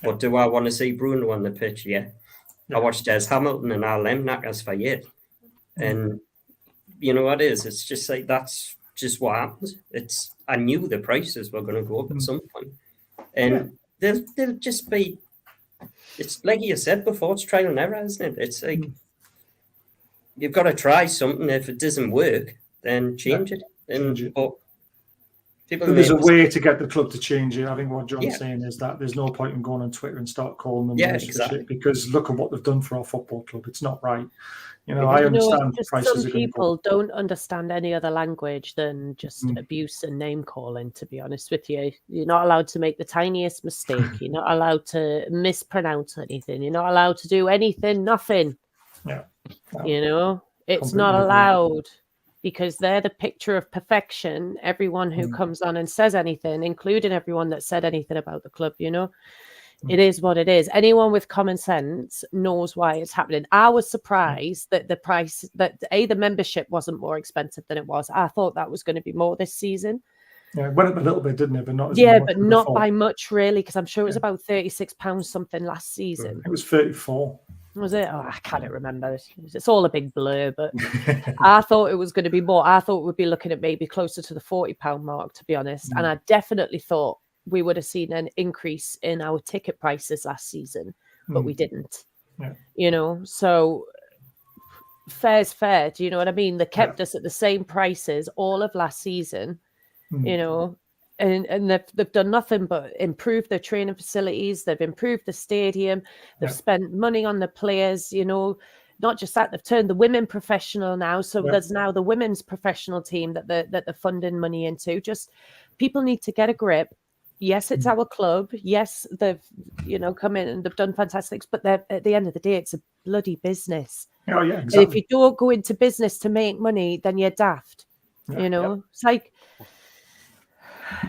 But do I want to see Bruno on the pitch? Yeah. I watched Des Hamilton and RM knackers for years. And you know what it is? It's just like, that's just what happens. I knew the prices were going to go up at some point. And they'll just be, it's like you said before, it's trial and error, isn't it? It's like, you've got to try something. If it doesn't work, then change it. But there's a way to get the club to change it. I think what John's saying is that there's no point in going on Twitter and start calling them exactly. shit, because look at what they've done for our football club. It's not right. You know, I understand prices some people don't understand any other language than just abuse and name calling, to be honest with you. You're not allowed to make the tiniest mistake. You're not allowed to mispronounce anything. You're not allowed to do anything, nothing. Yeah. You know, it's not Completely agree. allowed because they're the picture of perfection. Everyone who comes on and says anything, including everyone that said anything about the club, you know, it is what it is. Anyone with common sense knows why it's happening. I was surprised that the membership wasn't more expensive than it was. I thought that was going to be more this season. Yeah, it went up a little bit, didn't it? But not as Yeah, much but as I not thought. by much, really, because I'm sure it was about £36 something last season. It was 34. Was it? Oh, I can't remember. It's all a big blur, but I thought it was going to be more. I thought we'd be looking at maybe closer to the £40 mark, to be honest. And I definitely thought we would have seen an increase in our ticket prices last season, but we didn't. Yeah. You know, so fair's fair. Do you know what I mean? They kept us at the same prices all of last season, you know, and they've done nothing but improve their training facilities. They've improved the stadium. They've spent money on the players, you know. Not just that, they've turned the women professional now. So there's now the women's professional team that they're funding money into. Just people need to get a grip. Yes, it's our club. Yes, they've, you know, come in and they've done fantastic. But at the end of the day, it's a bloody business. Oh, yeah, exactly. And if you don't go into business to make money, then you're daft. Yeah, you know, it's like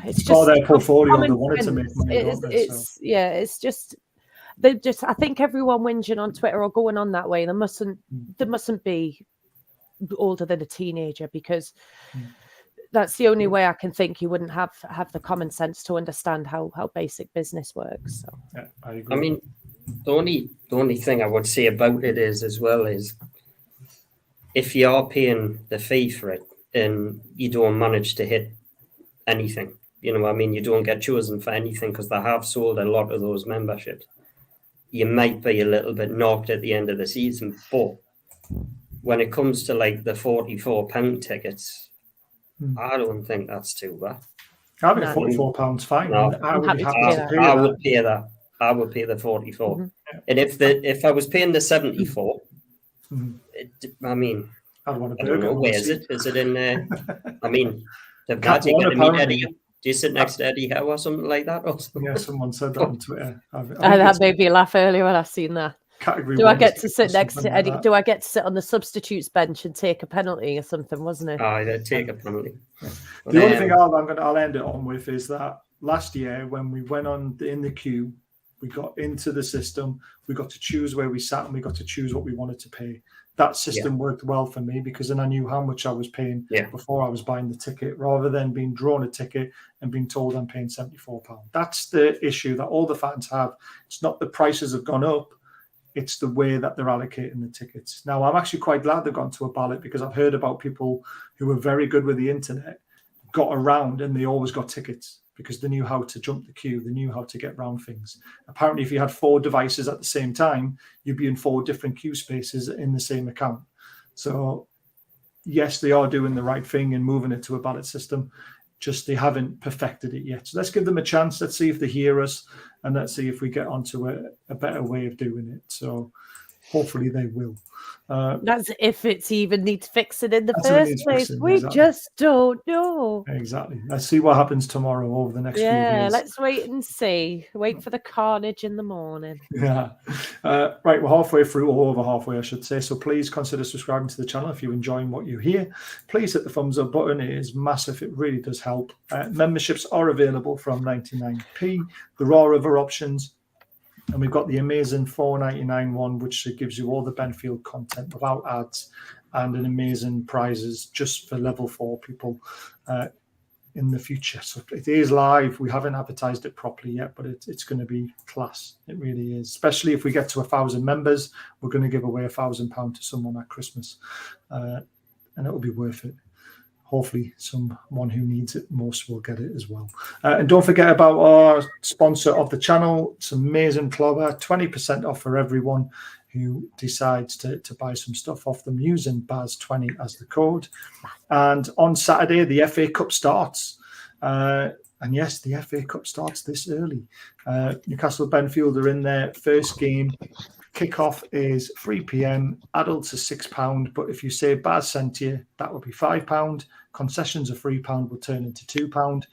it's just their portfolio. They wanted to make money. It's just they just. I think everyone whinging on Twitter or going on that way, they mustn't be older than a teenager, because that's the only way I can think you wouldn't have the common sense to understand how basic business works. So yeah, I agree. I mean, the only thing I would say about it is if you are paying the fee for it and you don't manage to hit anything, you know what I mean, you don't get chosen for anything because they have sold a lot of those memberships, you might be a little bit knocked at the end of the season. But when it comes to like the £44 tickets, I don't think that's too bad. I think £44 fine. No, I would be happy to pay I that. would pay that. I would pay the 44. And if I was paying the 74, I mean, I'd want a I don't burger. know, where is it? Is it in there? I mean, they've Cat got to one, get to meet apparently. Eddie. Do you sit next to Eddie Howe or something like that? Or something? Yeah, someone said that on Twitter. that made me laugh earlier when I seen that. Category Do I one get is to sit next to something Eddie? like Do I get to sit on the substitutes bench and take a penalty or something? Wasn't it? They'd take a penalty. The only thing I'll end it on with is that last year when we went on in the queue, we got into the system, we got to choose where we sat and we got to choose what we wanted to pay. That system worked well for me because then I knew how much I was paying before I was buying the ticket, rather than being drawn a ticket and being told I'm paying £74. That's the issue that all the fans have. It's not the prices have gone up, it's the way that they're allocating the tickets. Now, I'm actually quite glad they've gone to a ballot, because I've heard about people who were very good with the internet, got around and they always got tickets because they knew how to jump the queue. They knew how to get around things. Apparently, if you had 4 devices at the same time, you'd be in 4 different queue spaces in the same account. So, yes, they are doing the right thing and moving it to a ballot system. Just they haven't perfected it yet. So let's give them a chance. Let's see if they hear us, and let's see if we get onto a better way of doing it. So hopefully they will. That's if it's even needs fixing in the first place. We just don't know. Exactly. Let's see what happens tomorrow over the next few days. Let's wait and see. Wait for the carnage in the morning. Yeah. Right, we're halfway through, or over halfway, I should say. So please consider subscribing to the channel if you're enjoying what you hear. Please hit the thumbs up button. It is massive. It really does help. Memberships are available from 99p. There are other options. And we've got the amazing $4.99 one, which gives you all the Benfield content without ads, and an amazing prizes just for level 4 people in the future. So it is live. We haven't advertised it properly yet, but it's going to be class. It really is. Especially if we get to 1,000 members, we're going to give away £1,000 to someone at Christmas, and it will be worth it. Hopefully someone who needs it most will get it as well. And don't forget about our sponsor of the channel. It's amazing clobber, 20% off for everyone who decides to buy some stuff off them using BAZ20 as the code. And on Saturday, the FA Cup starts. And yes, the FA Cup starts this early. Newcastle Benfield are in their first game. Kickoff is 3 p.m. Adults are £6, but if you say Baz sent you, that would be £5. Concessions are £3 will turn into £2.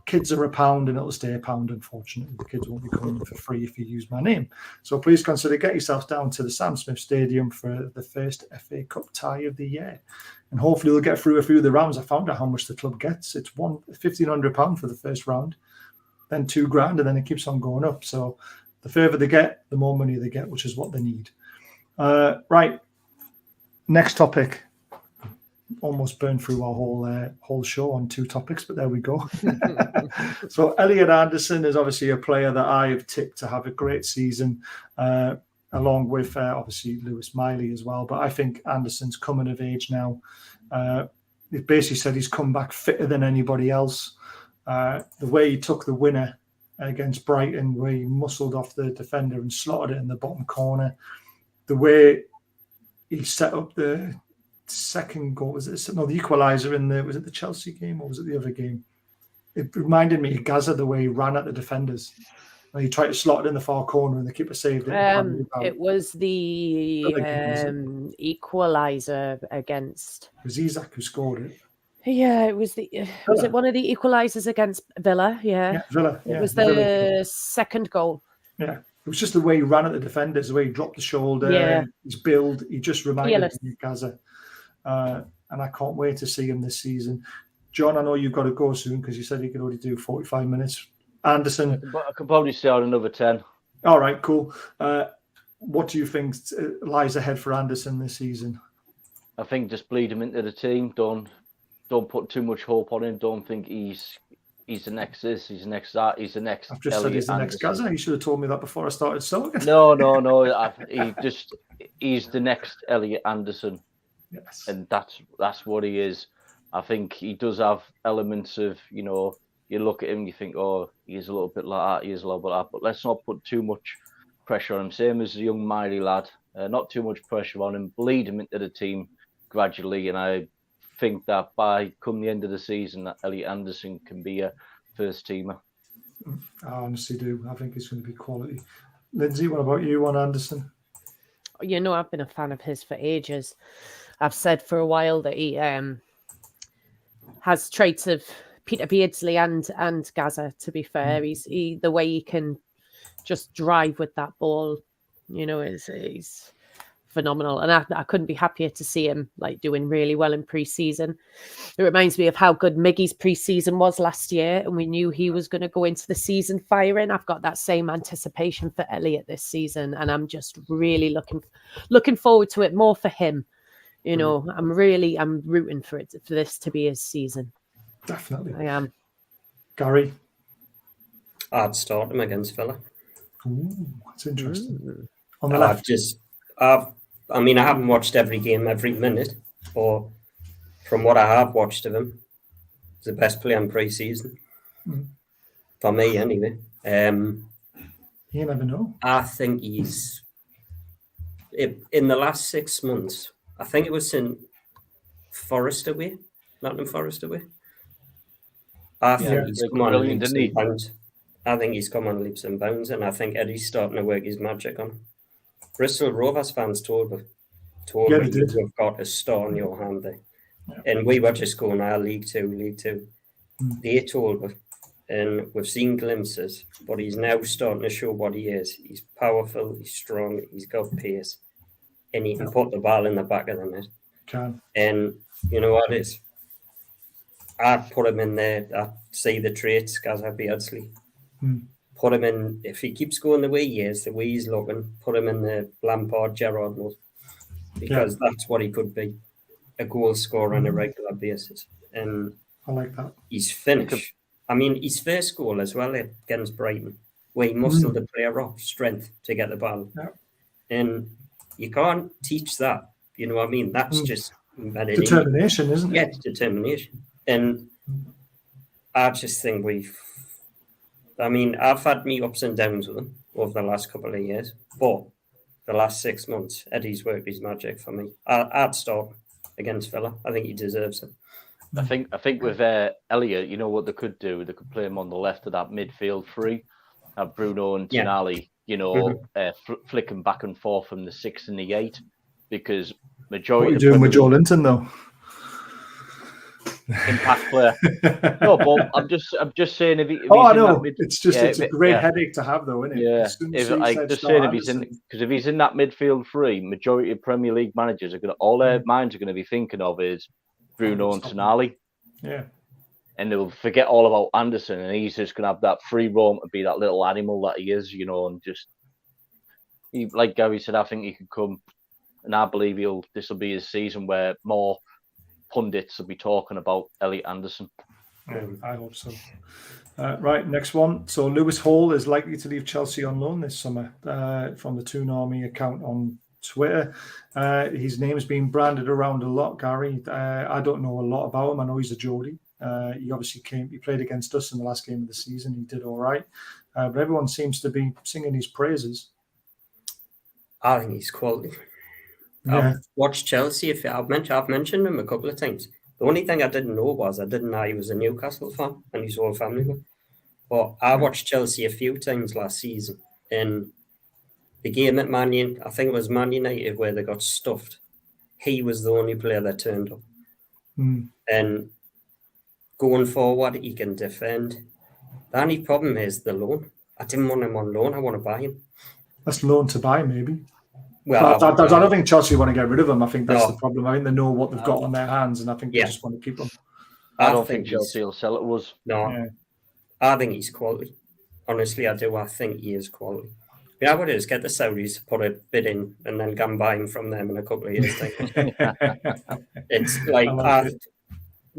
kids are £1 and it'll stay £1. Unfortunately, the kids won't be coming in for free if you use my name. So please consider get yourselves down to the Sam Smith Stadium for the first FA Cup tie of the year, and hopefully we'll get through a few of the rounds. I found out how much the club gets. It's £1,500 for the first round, then £2,000, and then it keeps on going up. So the further they get, the more money they get, which is what they need. Right, next topic. Almost burned through our whole show on 2 topics, but there we go. So Elliot Anderson is obviously a player that I have tipped to have a great season, along with obviously Lewis Miley as well. But I think Anderson's coming of age now. It basically said he's come back fitter than anybody else. The way he took the winner against Brighton, where he muscled off the defender and slotted it in the bottom corner. The way he set up the second goal, the equaliser in was it the Chelsea game or was it the other game? It reminded me of Gaza, the way he ran at the defenders. And he tried to slot it in the far corner and the keeper saved it. It was the equaliser against. It was Isak who scored it. Yeah, it was was it one of the equalisers against Villa? Yeah, Villa. It was the second goal. Yeah, it was just the way he ran at the defenders, the way he dropped the shoulder, his build. He just reminded me of Gaza. And I can't wait to see him this season. John, I know you've got to go soon because you said you could only do 45 minutes. Anderson. I could probably stay on another 10. All right, cool. What do you think lies ahead for Anderson this season? I think just bleed him into the team. Don't put too much hope on him. Don't think he's the next this, he's the next that, he's the next. I've just said he's the next Gaza. You should have told me that before I started talking. No. He's the next Elliot Anderson. Yes. And that's what he is. I think he does have elements of, you look at him, you think, oh, he's a little bit like that, he is a little bit like that. But let's not put too much pressure on him. Same as the young Miley lad. Not too much pressure on him. Bleed him into the team gradually. And I think that by come the end of the season, that Elliot Anderson can be a first teamer. I honestly do. I think he's going to be quality. Lindsay, what about you on Anderson? I've been a fan of his for ages. I've said for a while that he has traits of Peter Beardsley and Gaza, to be fair. The way he can just drive with that ball, is phenomenal. And I couldn't be happier to see him doing really well in pre-season. It reminds me of how good Miggy's pre-season was last year, and we knew he was going to go into the season firing. I've got that same anticipation for Elliot this season, and I'm just really looking forward to it more for him. I'm rooting for this to be his season. Definitely. I am. Gary? I'd start him against Villa. Ooh, that's interesting. On the left? I haven't watched every game every minute, but from what I have watched of him, he's the best player in pre-season. For me, anyway. You never know. I think he's... In the last 6 months... I think it was in Forest away, Nottingham Forest away. I think he's come on leaps and bounds. I think he's come on leaps and bounds, and I think Eddie's starting to work his magic on him. Bristol Rovers fans told me you've got a star in your hand there. Yeah. And we were just going, League Two. They told me, and we've seen glimpses, but he's now starting to show what he is. He's powerful, he's strong, he's got pace. And he can put the ball in the back of the net. Can. And you know what it is? I'd put him in there. I see the traits, Gaza Beardsley. Put him in, if he keeps going the way he is, the way he's looking, put him in the Lampard, Gerrard mode. Because that's what he could be. A goal scorer on a regular basis. And I like that. He's finished. His first goal as well against Brighton, where he muscled the player off, strength to get the ball. Yeah. And you can't teach that. You know what I mean? That's just determination, isn't it? Yeah, it's determination. And I just think I've had me ups and downs with him over the last couple of years, but the last 6 months, Eddie's worked his magic for me. I'd start against Villa. I think he deserves it. I think with Elliot, you know what they could do? They could play him on the left of that midfield three, have Bruno and Tonali. Flicking back and forth from the 6 and the 8, because majority. What are you doing with Joe Linton though? impact player. No, but I'm just saying if, Oh, I he's in know. that mid, It's just it's a great headache to have, though, isn't it? Yeah, As soon as if you I said just start saying if he's in, Anderson, because if he's in that midfield three, majority of Premier League managers are all their minds are going to be thinking of is Bruno and Tonali, yeah, and they'll forget all about Anderson, and he's just going to have that free roam to be that little animal that he is, and just like Gary said, I think he could come, and I believe this will be his season where more pundits will be talking about Elliot Anderson. I hope so. Right, next one. So Lewis Hall is likely to leave Chelsea on loan this summer from the Toon Army account on Twitter. His name has been branded around a lot, Gary. I don't know a lot about him. I know he's a Geordie. He obviously he played against us in the last game of the season. He did all right. But everyone seems to be singing his praises. I think he's quality. Yeah. I've watched Chelsea. I've mentioned him a couple of times. The only thing I didn't know was I didn't know he was a Newcastle fan and his whole family were. But I watched Chelsea a few times last season. In the game at Man United, I think it was Man United where they got stuffed. He was the only player that turned up. And going forward, he can defend. The only problem is the loan. I didn't want him on loan. I want to buy him. That's loan to buy, maybe. Well, I don't think Chelsea want to get rid of him. I think that's No. the problem. I think they know what they've got on their hands, and I think they Yeah. just want to keep him. I don't think Chelsea will sell it to us. No, Yeah. I think he's quality. Honestly, I do. I think he is quality. Yeah, what it is, get the Saudis to put a bid in and then go and buy him from them in a couple of years' time. It's like,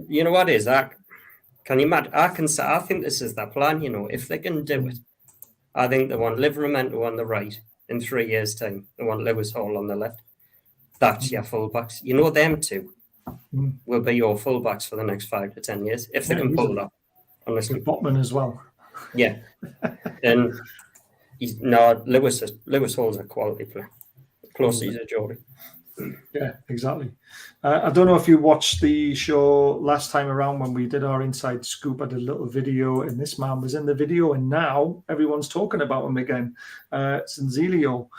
you know what it is? Can you imagine? I think this is their plan, if they can do it. I think they want Livramento on the right in 3 years' time. They want Lewis Hall on the left. That's your fullbacks. Them two will be your fullbacks for the next 5 to 10 years if they can pull it up. Honestly, Botman as well. Yeah, and Lewis Hall's a quality player. Plus, he's a Geordie. Yeah, exactly. I don't know if you watched the show last time around when we did our inside scoop. I did a little video, and this man was in the video, and now everyone's talking about him again. Sanzilio.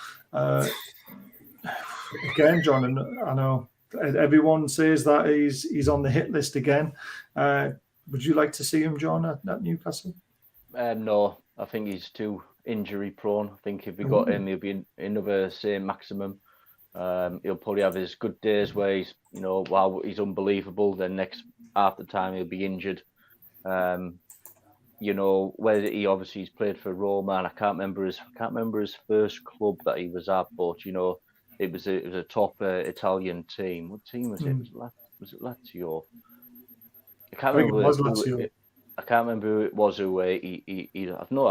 Again, John, and I know everyone says that he's on the hit list again. Would you like to see him, John, at Newcastle? No, I think he's too injury prone. I think if we got him, he'll be another same maximum. He'll probably have his good days where he's, wow, he's unbelievable. Then next half the time he'll be injured. Whether he obviously he's played for Roma, and I can't remember his first club that he was at, but it was a top Italian team. What team was it? Was it Lazio? I can't remember. I can't remember who it was. I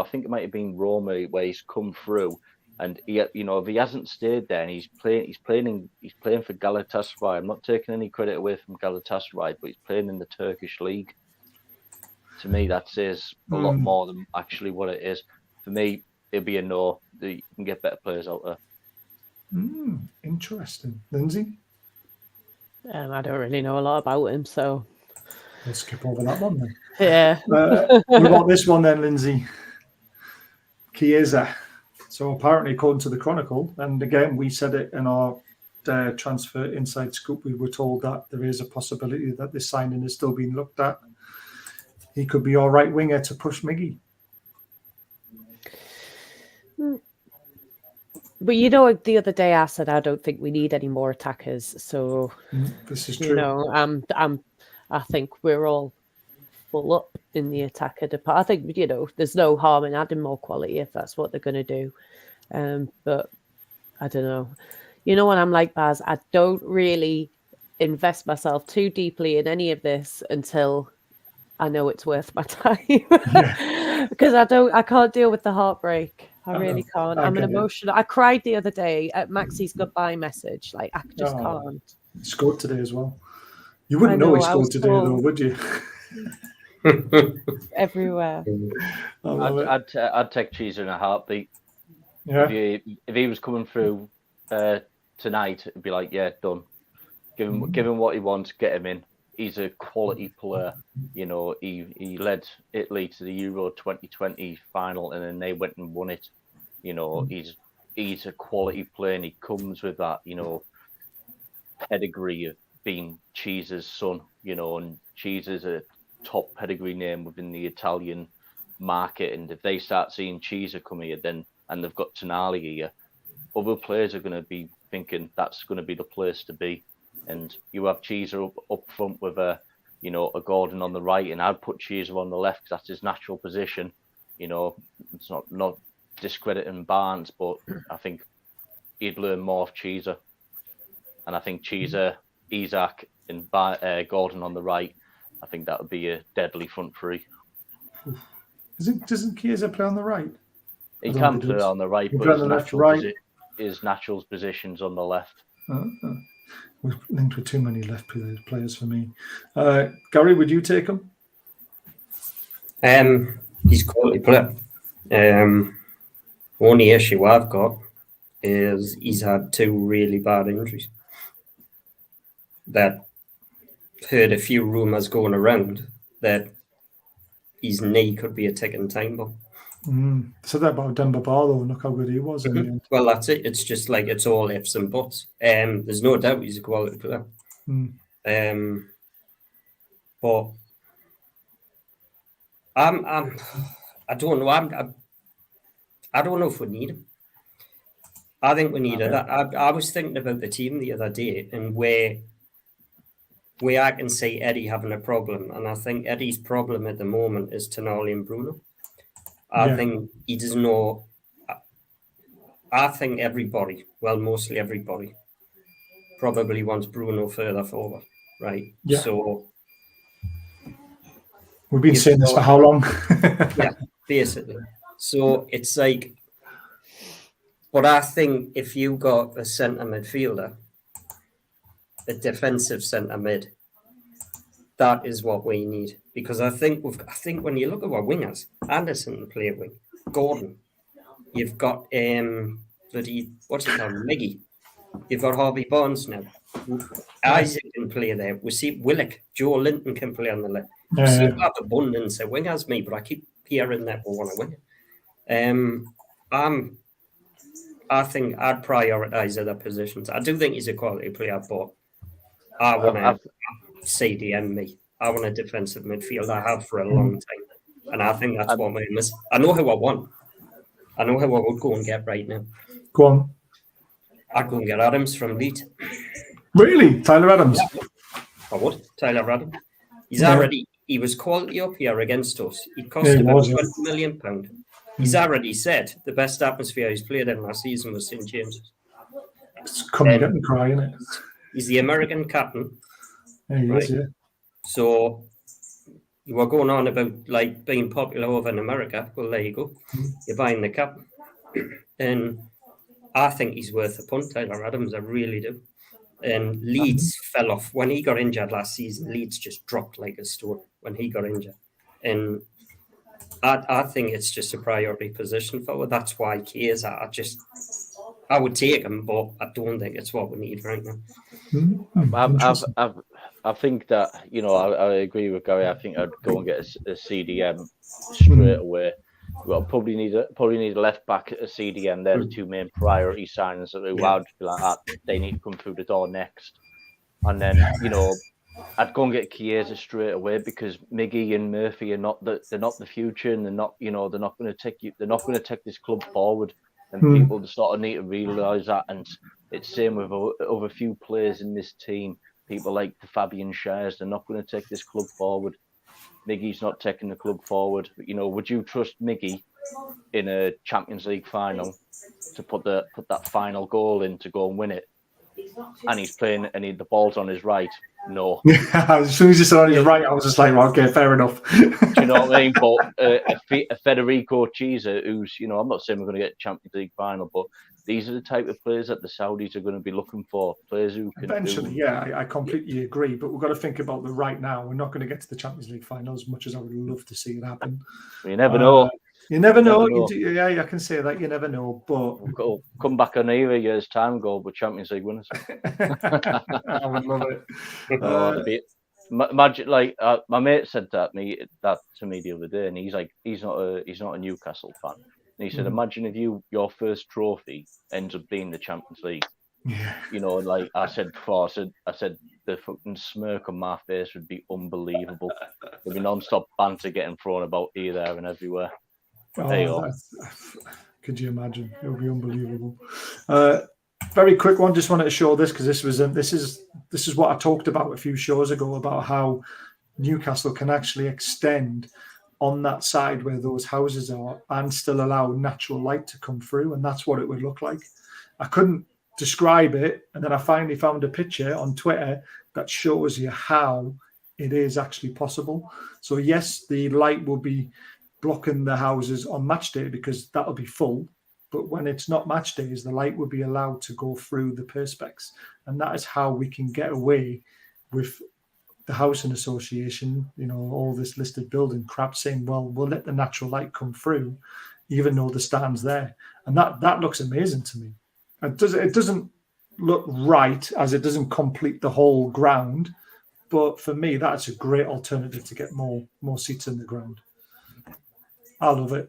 think it might have been Roma where he's come through. And if he hasn't stayed there, and he's playing for Galatasaray. I'm not taking any credit away from Galatasaray, but he's playing in the Turkish league. To me, that says a lot more than actually what it is. For me, it'd be a no. You can get better players out there. Interesting, Lindsay. I don't really know a lot about him, so we'll skip over that one then. Yeah. What about this one then, Lindsay? Chiesa. So apparently, according to the Chronicle, and again, we said it in our transfer inside scoop, we were told that there is a possibility that this signing is still being looked at. He could be our right winger to push Miggy. But the other day I said I don't think we need any more attackers. So this is true. I think we're all full up in the attacker department. I think there's no harm in adding more quality if that's what they're going to do. But I don't know. What I'm like, Baz? I don't really invest myself too deeply in any of this until I know it's worth my time. Because I can't deal with the heartbreak. I really can't. I'm an emotional. I cried the other day at Maxi's goodbye message. Like I just can't. He scored today as well. You wouldn't know he scored today, though, would you? Everywhere. I'd take Cheese in a heartbeat. Yeah. If he was coming through tonight, it'd be like, yeah, done. Give him what he wants. Get him in. He's a quality player. He led Italy to the Euro 2020 final, and then they went and won it. He's a quality player, and he comes with that, pedigree of being Cheese's son, and Cheese is a top pedigree name within the Italian market. And if they start seeing Cheese come here, and they've got Tonali here, other players are going to be thinking that's going to be the place to be. And you have Cheese up front with a Gordon on the right, and I'd put Cheese on the left because that's his natural position. It's not discrediting Barnes, but I think he'd learn more of Cheeser. And I think Cheeser, Isak, and Gordon on the right, I think that would be a deadly front three. Doesn't Chiesa play on the right? He can play on the right, but his natural position's on the left. We've linked with too many left players for me. Gary, would you take him? He's a quality player. Only issue I've got is he's had 2 really bad injuries. That heard a few rumours going around that his knee could be a ticking time bomb. So that about Demba Ba, though, look how good he was in the end. Well, that's it. It's just like it's all ifs and buts. There's no doubt he's a quality player. But I don't know. I don't know if we need him. I think we need it. I was thinking about the team the other day and where I can see Eddie having a problem, and I think Eddie's problem at the moment is Tonali and Bruno. I think he doesn't know. I think everybody, well, mostly everybody, probably wants Bruno further forward, right? Yeah. So we've been saying this for how long? Yeah, basically. So it's like, but I think if you got a centre midfielder, a defensive centre mid, that is what we need. Because I think when you look at our wingers, Anderson can play wing, Gordon, you've got what's he called, Miggy, you've got Harvey Barnes now, Isaac can play there. We see Willock, Joe Linton can play on the left. We seem to have abundance of wingers, but I keep hearing that we want to win it. I think I'd prioritise other positions. I do think he's a quality player, but I want to CDM me. I want a defensive midfield. I have for a long time. And I think that's what we miss. I know who I want. I know who I would go and get right now. Go on. I'd go and get Adams from Leeds. Really? Tyler Adams? Yeah, I would. Tyler Adams. He was quality up here against us. He cost about £20 million. He's already said the best atmosphere he's played in last season was St. James's. It's coming get and cry, isn't it? He's the American captain. Yeah, he is, yeah. So you were going on about like being popular over in America. Well, there you go. You're buying the cap. And I think he's worth a punt, Tyler Adams. I really do. And Leeds fell off. When he got injured last season, Leeds just dropped like a stone when he got injured. And I think it's just a priority position forward. That's why Chiesa, I would take him, but I don't think it's what we need right now. I think that, I agree with Gary. I think I'd go and get a CDM straight away. Well, probably need a left back, a CDM. They're the 2 main priority signings that I'd be like that. They need to come through the door next. And then, I'd go and get Chiesa straight away because Miggy and Murphy are not the future, and they're not going to take this club forward. And people sort of need to realise that. And it's same with other few players in this team. People like the Fabian Schär's, they're not going to take this club forward. Miggy's not taking the club forward. Would you trust Miggy in a Champions League final to put that final goal in to go and win it? And he's playing, and the ball's on his right. No. As soon as you said on his right, I was just like, well, okay, fair enough. Do you know what I mean? But a Federico Chiesa, who's, I'm not saying we're going to get Champions League final, but these are the type of players that the Saudis are going to be looking for. Players who can eventually, I completely agree. But we've got to think about the right now. We're not going to get to the Champions League final as much as I would love to see it happen. You never know. You never know. I can say that. You never know. But we'll come back in a year's time, go with Champions League winners. I would love it. Imagine, my mate said that to me the other day, and he's like, he's not a Newcastle fan, and he said, imagine if your first trophy ends up being the Champions League. Yeah. Like I said before, I said the fucking smirk on my face would be unbelievable. There'd be non-stop banter getting thrown about here, there, and everywhere. There you go. Could you imagine? It would be unbelievable. Very quick one. Just wanted to show this because this is what I talked about a few shows ago about how Newcastle can actually extend on that side where those houses are and still allow natural light to come through, and that's what it would look like. I couldn't describe it, and then I finally found a picture on Twitter that shows you how it is actually possible. So yes, the light will be blocking the houses on match day because that'll be full, but when it's not match days, the light will be allowed to go through the perspex, and that is how we can get away with the housing association, all this listed building crap saying, well, we'll let the natural light come through even though the stand's there. And that looks amazing to me. It doesn't look right as it doesn't complete the whole ground, but for me that's a great alternative to get more seats in the ground. I love it.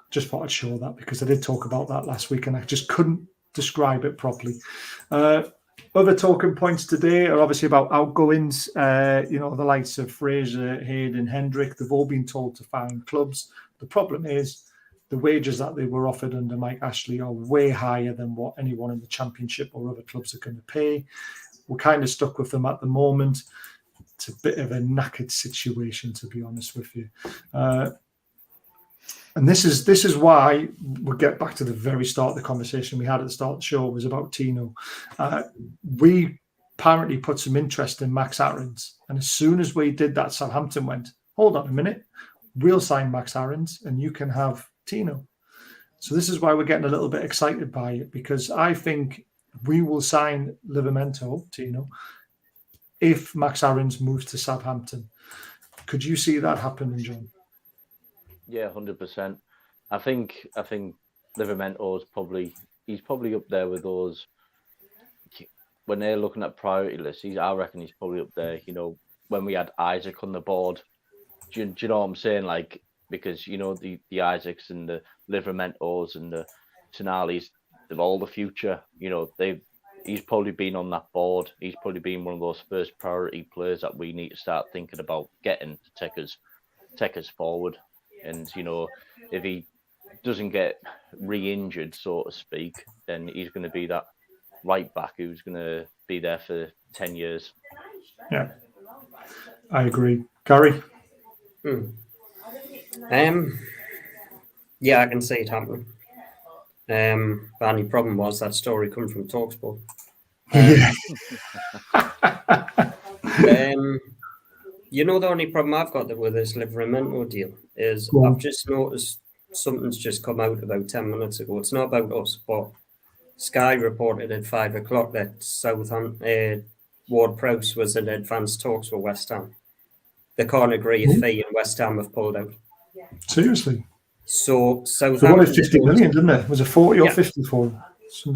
Just thought I'd show that because I did talk about that last week and I just couldn't describe it properly. Other talking points today are obviously about outgoings. The likes of Fraser, Hayden, Hendrick, they've all been told to find clubs. The problem is the wages that they were offered under Mike Ashley are way higher than what anyone in the Championship or other clubs are going to pay. We're kind of stuck with them at the moment. It's a bit of a knackered situation, to be honest with you. And this is why we'll get back to the very start of the conversation we had at the start of the show. It was about Tino. We apparently put some interest in Max Aarons. And as soon as we did that, Southampton went, hold on a minute, we'll sign Max Aarons and you can have Tino. So this is why we're getting a little bit excited by it, because I think we will sign Livramento, Tino, if Max Aarons moves to Southampton. Could you see that happening, John? Yeah, 100%. I think Livramento is probably up there with those when they're looking at priority lists. I reckon he's probably up there. When we had Isaac on the board, do you know what I'm saying? Like, because the Isaacs and the Livramentos and the Tonali's, they've all the future. He's probably been on that board. He's probably been one of those first priority players that we need to start thinking about getting to take us forward. And, if he doesn't get re-injured, so to speak, then he's going to be that right back who's going to be there for 10 years. Yeah, I agree. Gary? Yeah, I can see it happening. The only problem was that story come from TalkSport. The only problem I've got with this Livramento deal is I've just noticed something's just come out about 10 minutes ago. It's not about us, but Sky reported at 5 o'clock that Southampton, Ward-Prowse was in advanced talks with West Ham. They can't agree a fee and West Ham have pulled out. Seriously? So They wanted 50 million, didn't they? Was it 40 or 50 for them?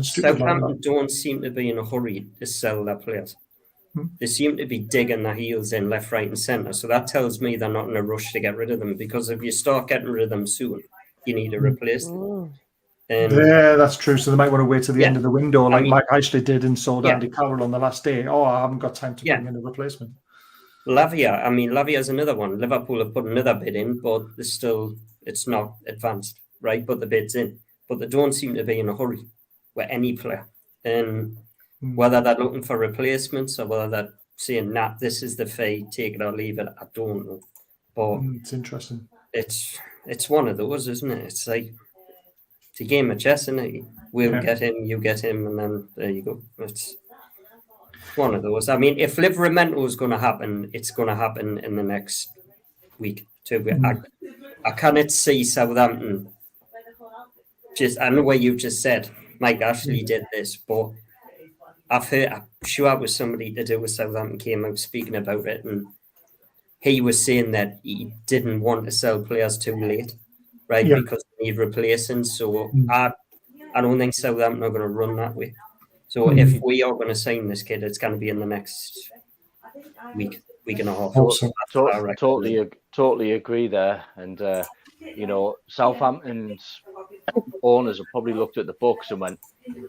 Southampton don't seem to be in a hurry to sell their players. They seem to be digging their heels in left, right and centre. So that tells me they're not in a rush to get rid of them, because if you start getting rid of them soon, you need to replace them. Yeah, that's true. So they might want to wait till the end of the window, like Mike Ashley did and sold Andy Carroll on the last day. Oh, I haven't got time to bring in a replacement. Lavia's another one. Liverpool have put another bid in, but it's not advanced, right? But the bid's in. But they don't seem to be in a hurry with any player. And whether they're looking for replacements or whether they're saying, nah, this is the fee, take it or leave it, I don't know. But it's interesting. It's one of those, isn't it? It's like it's a game of chess, isn't it? We'll get him, you get him, and then there you go. It's one of those. I mean, if Livramento is going to happen, it's going to happen in the next week, 2 weeks. I cannot see Southampton. I know what you've just said. Mike Ashley did this, but I'm sure it was somebody to do with Southampton came out speaking about it, and he was saying that he didn't want to sell players too late, right? Yeah. Because they need replacing. So I don't think Southampton are going to run that way. So if we are going to sign this kid, it's going to be in the next week and a half. Totally agree there. And Southampton's owners have probably looked at the books and went,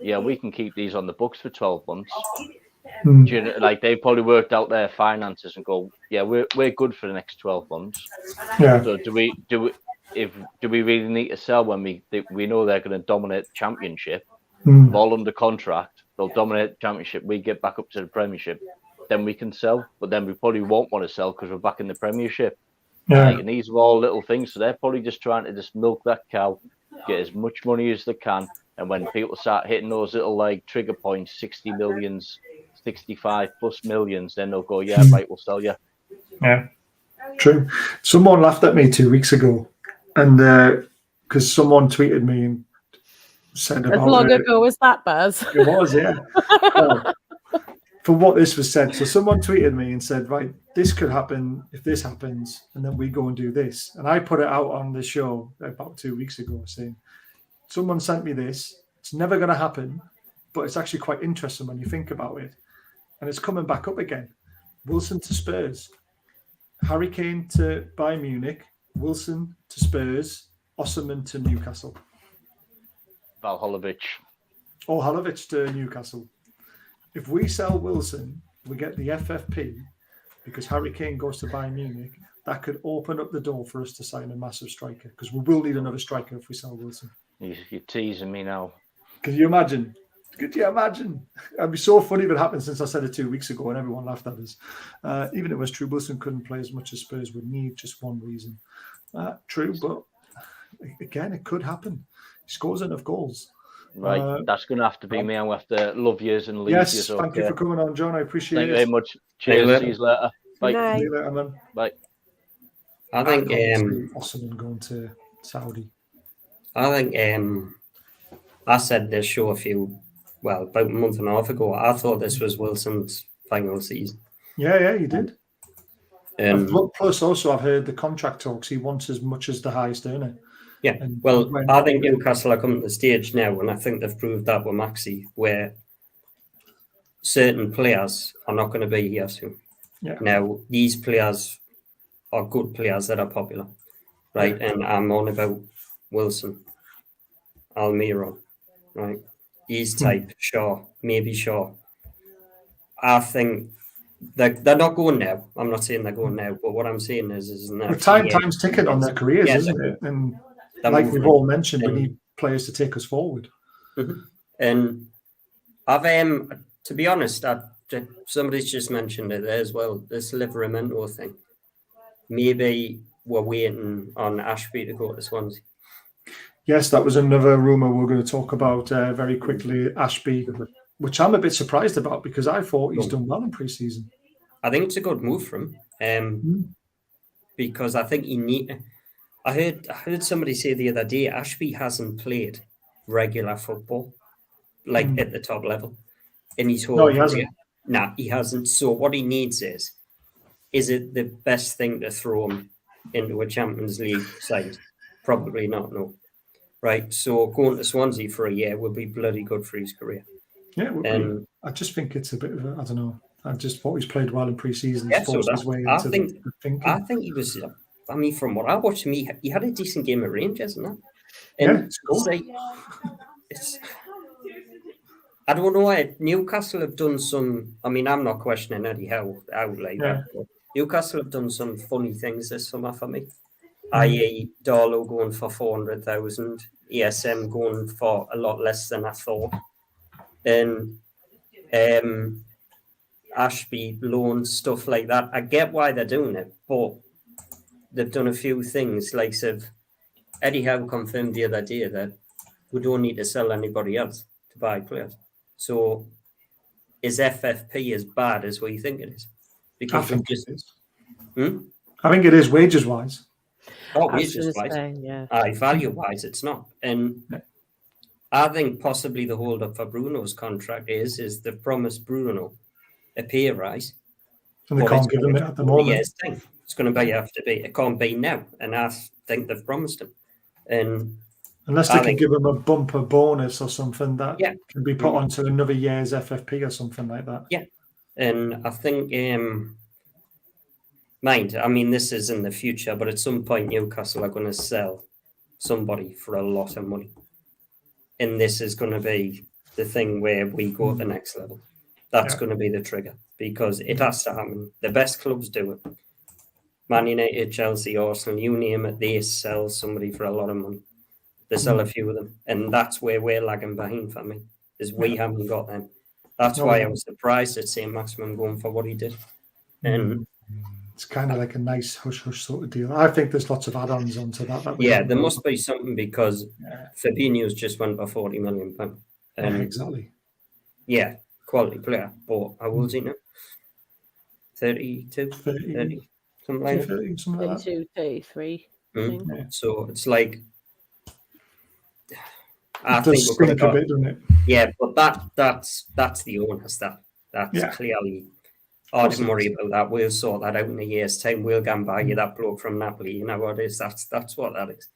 yeah, we can keep these on the books for 12 months. Mm. Do you know, like they probably worked out their finances and go, yeah, we're good for the next 12 months. Yeah. So do we really need to sell when we know they're going to dominate the championship? Mm. All under contract, they'll dominate the championship. We get back up to the Premiership, then we can sell. But then we probably won't want to sell because we're back in the Premiership. Yeah. And these are all little things. So they're probably just trying to just milk that cow, get as much money as they can. And when people start hitting those little like trigger points, 60 millions, 65 plus millions, then they'll go, yeah, right, we'll sell you. Yeah. True. Someone laughed at me 2 weeks ago, and because someone tweeted me and said As about long ago as that, Baz. it was, yeah. Well, for what this was said, so someone tweeted me and said, right, this could happen if this happens, and then we go and do this. And I put it out on the show about 2 weeks ago saying, someone sent me this. It's never going to happen, but it's actually quite interesting when you think about it. And it's coming back up again. Wilson to Spurs, Harry Kane to Bayern Munich, Wilson to Spurs, Osimhen to Newcastle. Valholovich. Or Halovic to Newcastle. If we sell Wilson, we get the FFP because Harry Kane goes to Bayern Munich. That could open up the door for us to sign a massive striker because we will need another striker if we sell Wilson. You're teasing me now. Could you imagine? Could you imagine? It'd be so funny if it happened since I said it 2 weeks ago and everyone laughed at us. Even if it was true, Wilson couldn't play as much as Spurs would need, just one reason. True, but again, it could happen. He scores enough goals. Right, that's going to have to be me. I'm going to have to love yous and leave yes, yous. thank you for coming on, John. I appreciate Thank it. you very much. Cheers. See you later. Bye. See you later, man. Bye. I think Osimhen going to Saudi. I think I said this show about a month and a half ago. I thought this was Wilson's final season. Yeah, you did. Plus, also, I've heard the contract talks. He wants as much as the highest earner. Yeah, and well, I think Newcastle are coming to the stage now, and I think they've proved that with Maxi, where certain players are not going to be here soon. Yeah. Now, these players are good players that are popular, right? Yeah. And I'm on about Wilson, Almiron, right? These type, Shaw, maybe Shaw. I think they're not going now. I'm not saying they're going now, but what I'm saying is that time's ticking on their careers, isn't it? And like we've all mentioned, we need players to take us forward. Mm-hmm. And I've to be honest, somebody's just mentioned it there as well. This Liveramento thing. Maybe we're waiting on Ashby to go to Swansea. Yes, that was another rumour we're going to talk about very quickly. Ashby, which I'm a bit surprised about because I thought he's done well in pre-season. I think it's a good move for him because I think I heard somebody say the other day Ashby hasn't played regular football at the top level in his whole career. He hasn't. Nah, he hasn't. So what he needs is it the best thing to throw him into a Champions League side? Probably not, no. Right, so going to Swansea for a year would be bloody good for his career. Yeah, it would be. I just think it's a bit of I don't know. I just thought he's played well in pre-season. Yeah, so I think he was. I mean, from what I watched him, he had a decent game at Rangers, and that. And it's cool. I don't know why Newcastle have done some. I mean, I'm not questioning Eddie Howe like that. But Newcastle have done some funny things this summer for me. I.e., Darlow going for 400,000, ASM going for a lot less than I thought, and Ashby loans, stuff like that. I get why they're doing it, but they've done a few things. Like Eddie Howe confirmed the other day that we don't need to sell anybody else to buy players. So is FFP as bad as we think it is? Because I think it is. I think it is wages-wise. Oh, wages-wise. Value-wise, it's not. And I think possibly the hold-up for Bruno's contract is they've promised Bruno a pay rise. And they can't give him it at the moment. Yes, it's going to have to be. It can't be now. And I think they've promised him. And unless they can give him a bumper bonus or something that can be put onto another year's FFP or something like that. Yeah. And I think, I mean, this is in the future, but at some point Newcastle are going to sell somebody for a lot of money. And this is going to be the thing where we go to the next level. That's Yeah. going to be the trigger because it has to happen. The best clubs do it. Man United, Chelsea, Arsenal, you name it, they sell somebody for a lot of money. They sell a few of them. And that's where we're lagging behind for me, is we haven't got them. That's why I was surprised at St. Maximum going for what he did. And it's kind of like a nice hush-hush sort of deal. I think there's lots of add-ons onto that. yeah, there must be something because Fabinho's just went for £40 million. Exactly. Yeah, quality player. But how old is he now? 32? 30, something like that. 30, something like that. 32, 33. I think. So it's like I It think does we're going stink a bit, doesn't it? yeah, but that's the onus. That's clearly. I didn't worry about that. We'll sort that out in a year's time. We'll go and buy you that bloke from Napoli. You know what it is? That's what that is.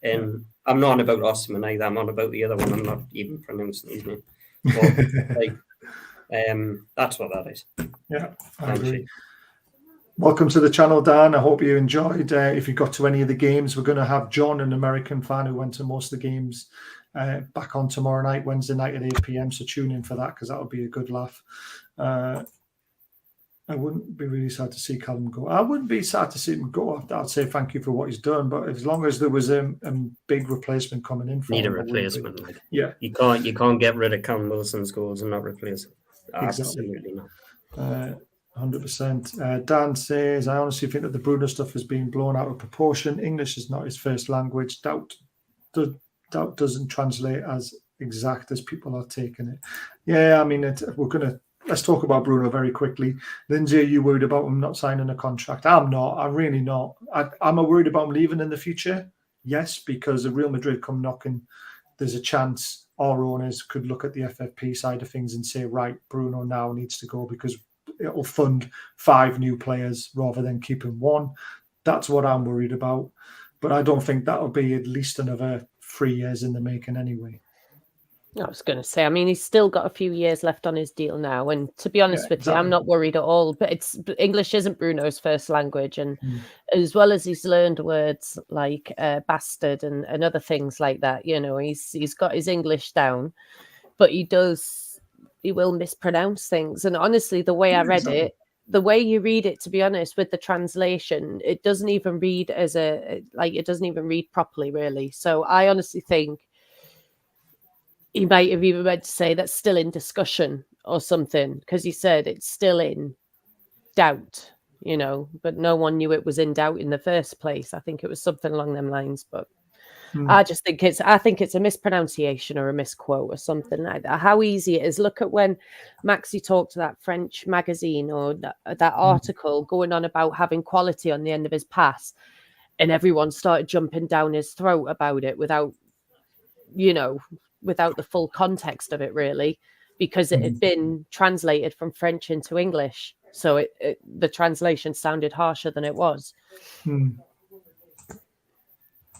And I'm not on about Osman either. I'm on about the other one. I'm not even pronouncing his name. But that's what that is. Yeah, I agree. Welcome to the channel, Dan. I hope you enjoyed. If you got to any of the games, we're going to have John, an American fan who went to most of the games, back on tomorrow night, Wednesday night at 8 p.m. So tune in for that because that'll be a good laugh. I wouldn't be really sad to see Callum go. I wouldn't be sad to see him go. I'd say thank you for what he's done, but as long as there was a big replacement coming in for Need him, a replacement. Like. Yeah, you can't get rid of Callum Wilson's goals and not replace him. Exactly. Absolutely not. 100%. Dan says, I honestly think that the Bruno stuff has been blown out of proportion. English is not his first language. Doubt doesn't translate as exact as people are taking it. Yeah, I mean, let's talk about Bruno very quickly. Lindsay, are you worried about him not signing a contract? I'm not. I'm really not. I'm worried about him leaving in the future. Yes, because if Real Madrid come knocking, there's a chance our owners could look at the FFP side of things and say, right, Bruno now needs to go because it'll fund 5 new players rather than keeping 1. That's what I'm worried about. But I don't think that'll be at least another 3 years in the making anyway. I was going to say, I mean, he's still got a few years left on his deal now. And to be honest with you, I'm not worried at all. But English isn't Bruno's first language. And as well as he's learned words like bastard and other things like that, you know, he's got his English down. But he will mispronounce things. And honestly, the way I read it, the way you read it, to be honest, with the translation, it doesn't even read it doesn't even read properly, really. So I honestly think he might have even meant to say that's still in discussion or something, because he said it's still in doubt, you know, but no one knew it was in doubt in the first place. I think it was something along them lines, but I just think it's a mispronunciation or a misquote or something like that. How easy it is. Look at when Maxi talked to that French magazine or that article going on about having quality on the end of his pass, and everyone started jumping down his throat about it without the full context of it, really, because it had been translated from French into English. So the translation sounded harsher than it was.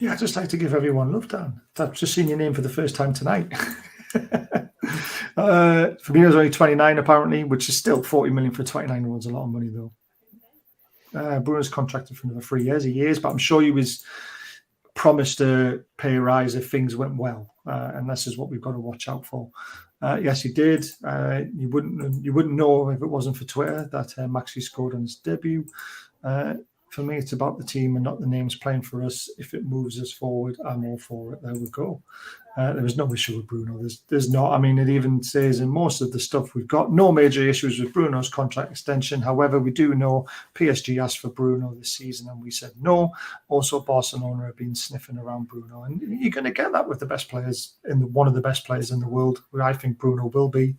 Yeah, I'd just like to give everyone love, Dan. I've just seen your name for the first time tonight. Fabinho's only 29, apparently, which is still 40 million for 29-year-olds. A lot of money, though. Bruno's contracted for another 3 years. He is, but I'm sure he was promised a pay rise if things went well, and this is what we've got to watch out for. Yes, he did. You wouldn't know if it wasn't for Twitter that Maxi scored on his debut. For me, it's about the team and not the names playing for us. If it moves us forward, I'm all for it. There we go. There was no issue with Bruno. There's not. I mean, it even says in most of the stuff we've got no major issues with Bruno's contract extension. However, we do know PSG asked for Bruno this season and we said no. Also, Barcelona have been sniffing around Bruno, and you're going to get that with the best players one of the best players in the world, where I think Bruno will be.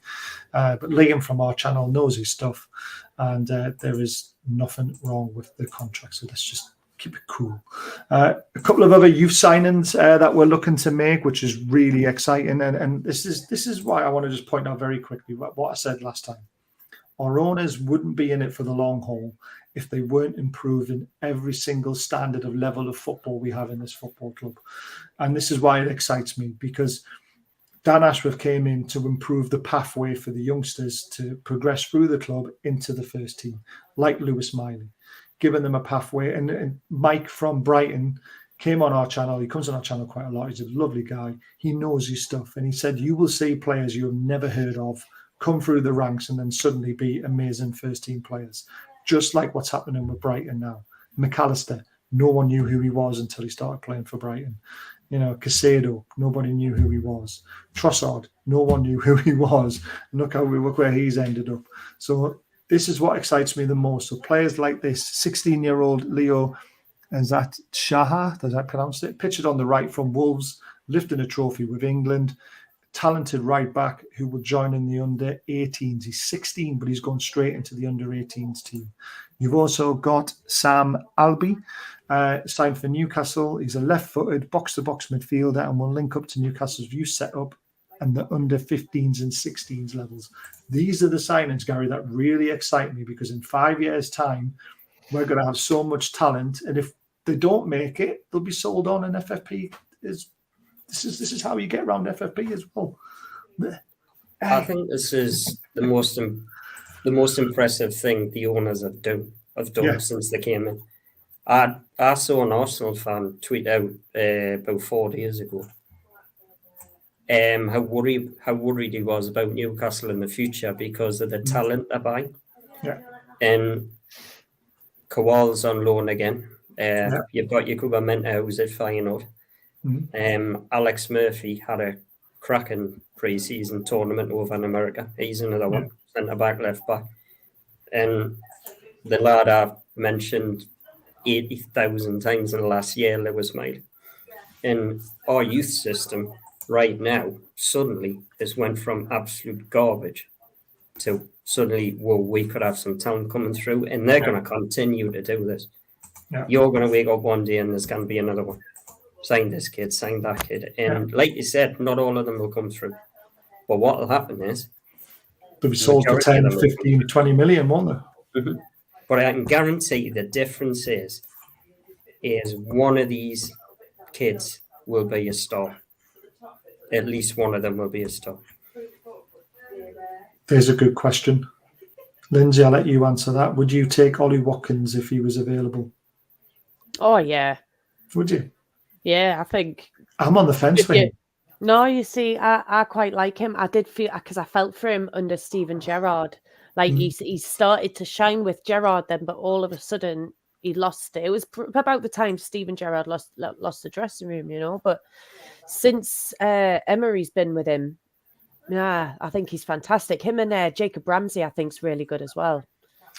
But Liam from our channel knows his stuff, and there is nothing wrong with the contract. So let's just keep it cool. A couple of other youth signings that we're looking to make, which is really exciting. And this is why I want to just point out very quickly what I said last time. Our owners wouldn't be in it for the long haul if they weren't improving every single standard of level of football we have in this football club. And this is why it excites me, because Dan Ashworth came in to improve the pathway for the youngsters to progress through the club into the first team, like Lewis Miley, giving them a pathway. And Mike from Brighton came on our channel. He comes on our channel quite a lot. He's a lovely guy. He knows his stuff. And he said, you will see players you have never heard of come through the ranks and then suddenly be amazing first-team players, just like what's happening with Brighton now. McAllister, no one knew who he was until he started playing for Brighton. Caicedo, nobody knew who he was. Trossard, no one knew who he was. And look where he's ended up. So this is what excites me the most. So players like this, 16-year-old Leo, is that Shaha, does that pronounce it? Pictured on the right from Wolves, lifting a trophy with England. Talented right back who will join in the under 18s. He's 16, but he's gone straight into the under 18s team. You've also got Sam Albi, signed for Newcastle. He's a left-footed box-to-box midfielder and will link up to Newcastle's youth setup and the under 15s and 16s levels. These are the signings, Gary, that really excite me, because in 5 years' time, we're going to have so much talent, and if they don't make it, they'll be sold on, and FFP is. This is how you get around FFP as well. I think this is the most impressive thing the owners have done since they came in. I saw an Arsenal fan tweet out about 4 days ago how worried he was about Newcastle in the future because of the talent they're buying. Yeah. And Kowal's on loan again. You've got Yakuba Menta, who's at Feyenoord. Alex Murphy had a cracking pre-season tournament over in America. He's another one, centre back, left back. And the lad I've mentioned 80,000 times in the last year, Lewis Maid. And our youth system right now suddenly has went from absolute garbage to suddenly, we could have some talent coming through, and they're going to continue to do this. Yeah. You're going to wake up one day and there's going to be another one. Sign this kid, sign that kid. And like you said, not all of them will come through. But what will happen is they'll be sold for 10, 15, 20 million, won't they? Mm-hmm. But I can guarantee the difference is one of these kids will be a star. At least one of them will be a star. There's a good question. Lindsay, I'll let you answer that. Would you take Ollie Watkins if he was available? Oh, yeah. Would you? Yeah, I think. I'm on the fence for him. No, you see, I quite like him. I did feel, because I felt for him under Steven Gerrard. Like he started to shine with Gerrard then, but all of a sudden he lost it. It was about the time Steven Gerrard lost the dressing room, But since Emery's been with him, I think he's fantastic. Him and Jacob Ramsey, I think, is really good as well.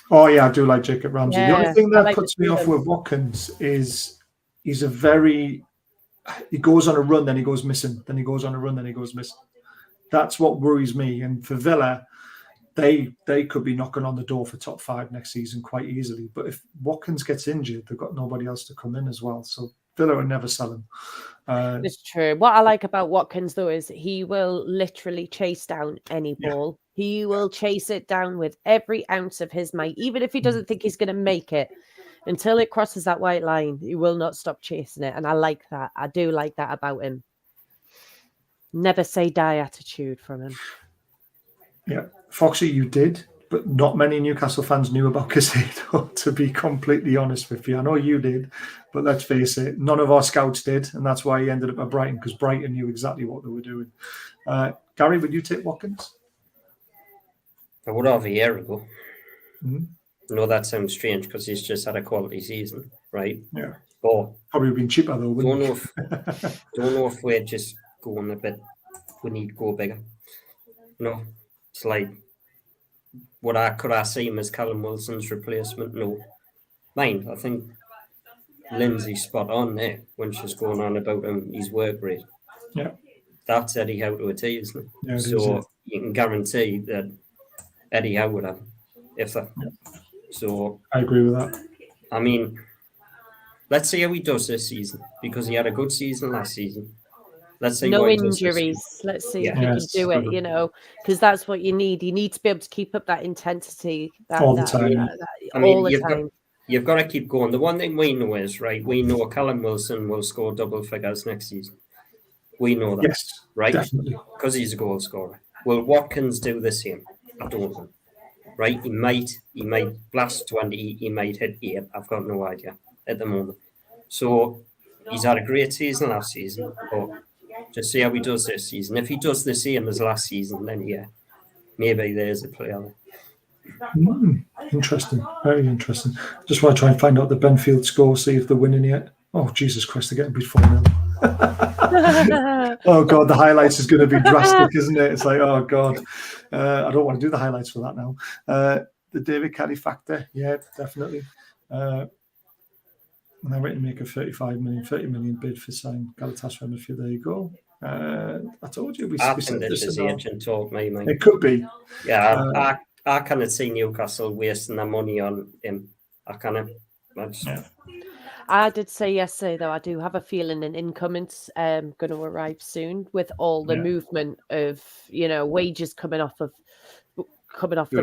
Oh, yeah, I do like Jacob Ramsey. Yeah, the only thing that like puts me off with Watkins is he goes on a run, then he goes missing. Then he goes on a run, then he goes missing. That's what worries me. And for Villa, they could be knocking on the door for top 5 next season quite easily. But if Watkins gets injured, they've got nobody else to come in as well. So Villa would never sell him. It's true. What I like about Watkins, though, is he will literally chase down any ball. He will chase it down with every ounce of his might, even if he doesn't think he's going to make it. Until it crosses that white line, he will not stop chasing it. And I like that. I do like that about him. Never say die attitude from him. Yeah. Foxy, you did, but not many Newcastle fans knew about Caicedo, to be completely honest with you. I know you did, but let's face it, none of our scouts did. And that's why he ended up at Brighton, because Brighton knew exactly what they were doing. Gary, would you take Watkins? I would have a year ago. Mm-hmm. I know that sounds strange because he's just had a quality season, right? Yeah. But probably been cheaper though. Don't know if we're just going a bit. We need to go bigger. It's like, could I see him as Callum Wilson's replacement? No. Mind, I think Lindsay's spot on there when she's going on about his work rate. Yeah. That's Eddie Howe to a T, isn't it? Yeah, so you can guarantee that Eddie Howe would have, So I agree with that. I mean, let's see how he does this season, because he had a good season last season. Let's see. No injuries. Let's see if he can do it, because that's what you need. You need to be able to keep up that intensity all the time. You've got to keep going. The one thing we know is, right, we know Callum Wilson will score double figures next season. We know that, yes, right? Definitely. Because he's a goal scorer. Will Watkins do the same? I don't know. Right? He might blast 20, he might hit 8. I've got no idea at the moment. So he's had a great season last season, but just see how he does this season. If he does the same as last season, then yeah. maybe there's a player. Interesting, very interesting. Just want to try and find out the Benfield score, see if they're winning yet. Oh, Jesus Christ, they're getting beat 4-0. Oh, God, the highlights is going to be drastic, isn't it? It's like, oh, God. I don't want to do the highlights for that now. The David Kelly factor, yeah, definitely. And I'm ready to make a 30 million bid for signing Galatasaray midfield. There you go. I told you. I think this is agent talk, mate. It could be. Yeah, I cannot see Newcastle wasting their money on him. I cannot. Yeah. I did say yesterday, though, I do have a feeling an incoming's going to arrive soon with all the movement of, wages coming off the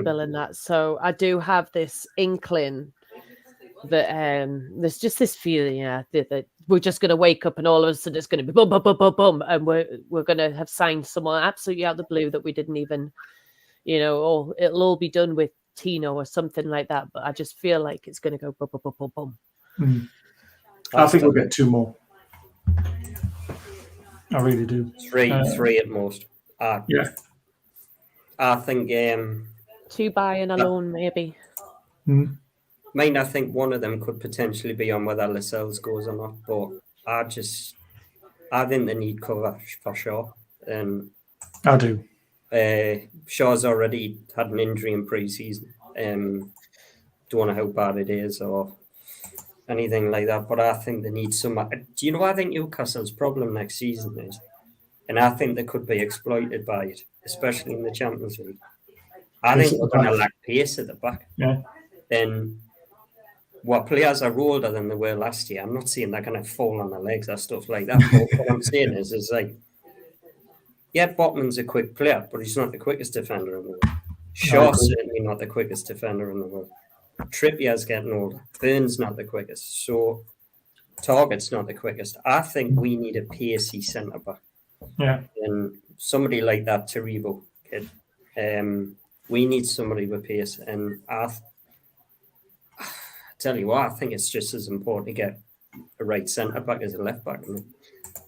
bill and that. So I do have this inkling that there's just this feeling, that we're just going to wake up and all of a sudden it's going to be boom, boom, boom, boom, boom, and we're going to have signed someone absolutely out of the blue that we didn't even, it'll all be done with Tino or something like that. But I just feel like it's going to go boom, boom, boom, boom, boom. Mm. I think we'll get 2 more. I really do. Three at most. Yeah. I think 2 buy and a loan, maybe. I think one of them could potentially be on whether Lascelles goes or not, but I think they need cover for sure. I do. Shaw's already had an injury in pre-season. Don't know how bad it is or anything like that, but I think they need some. Do you know what I think Newcastle's problem next season is? And I think they could be exploited by it, especially in the Champions League. I think they're going to lack pace at the back. Yeah. Then what players are older than they were last year. I'm not saying they're going to fall on their legs or stuff like that. But what I'm saying is like, yeah, Botman's a quick player, but he's not the quickest defender in the world. Shaw's certainly not the quickest defender in the world. Trippier's getting older. Burns not the quickest. So Target's not the quickest. I think we need a pacey centre back. Yeah. And somebody like that Taribo kid. We need somebody with pace. And I tell you what, I think it's just as important to get a right centre back as a left back.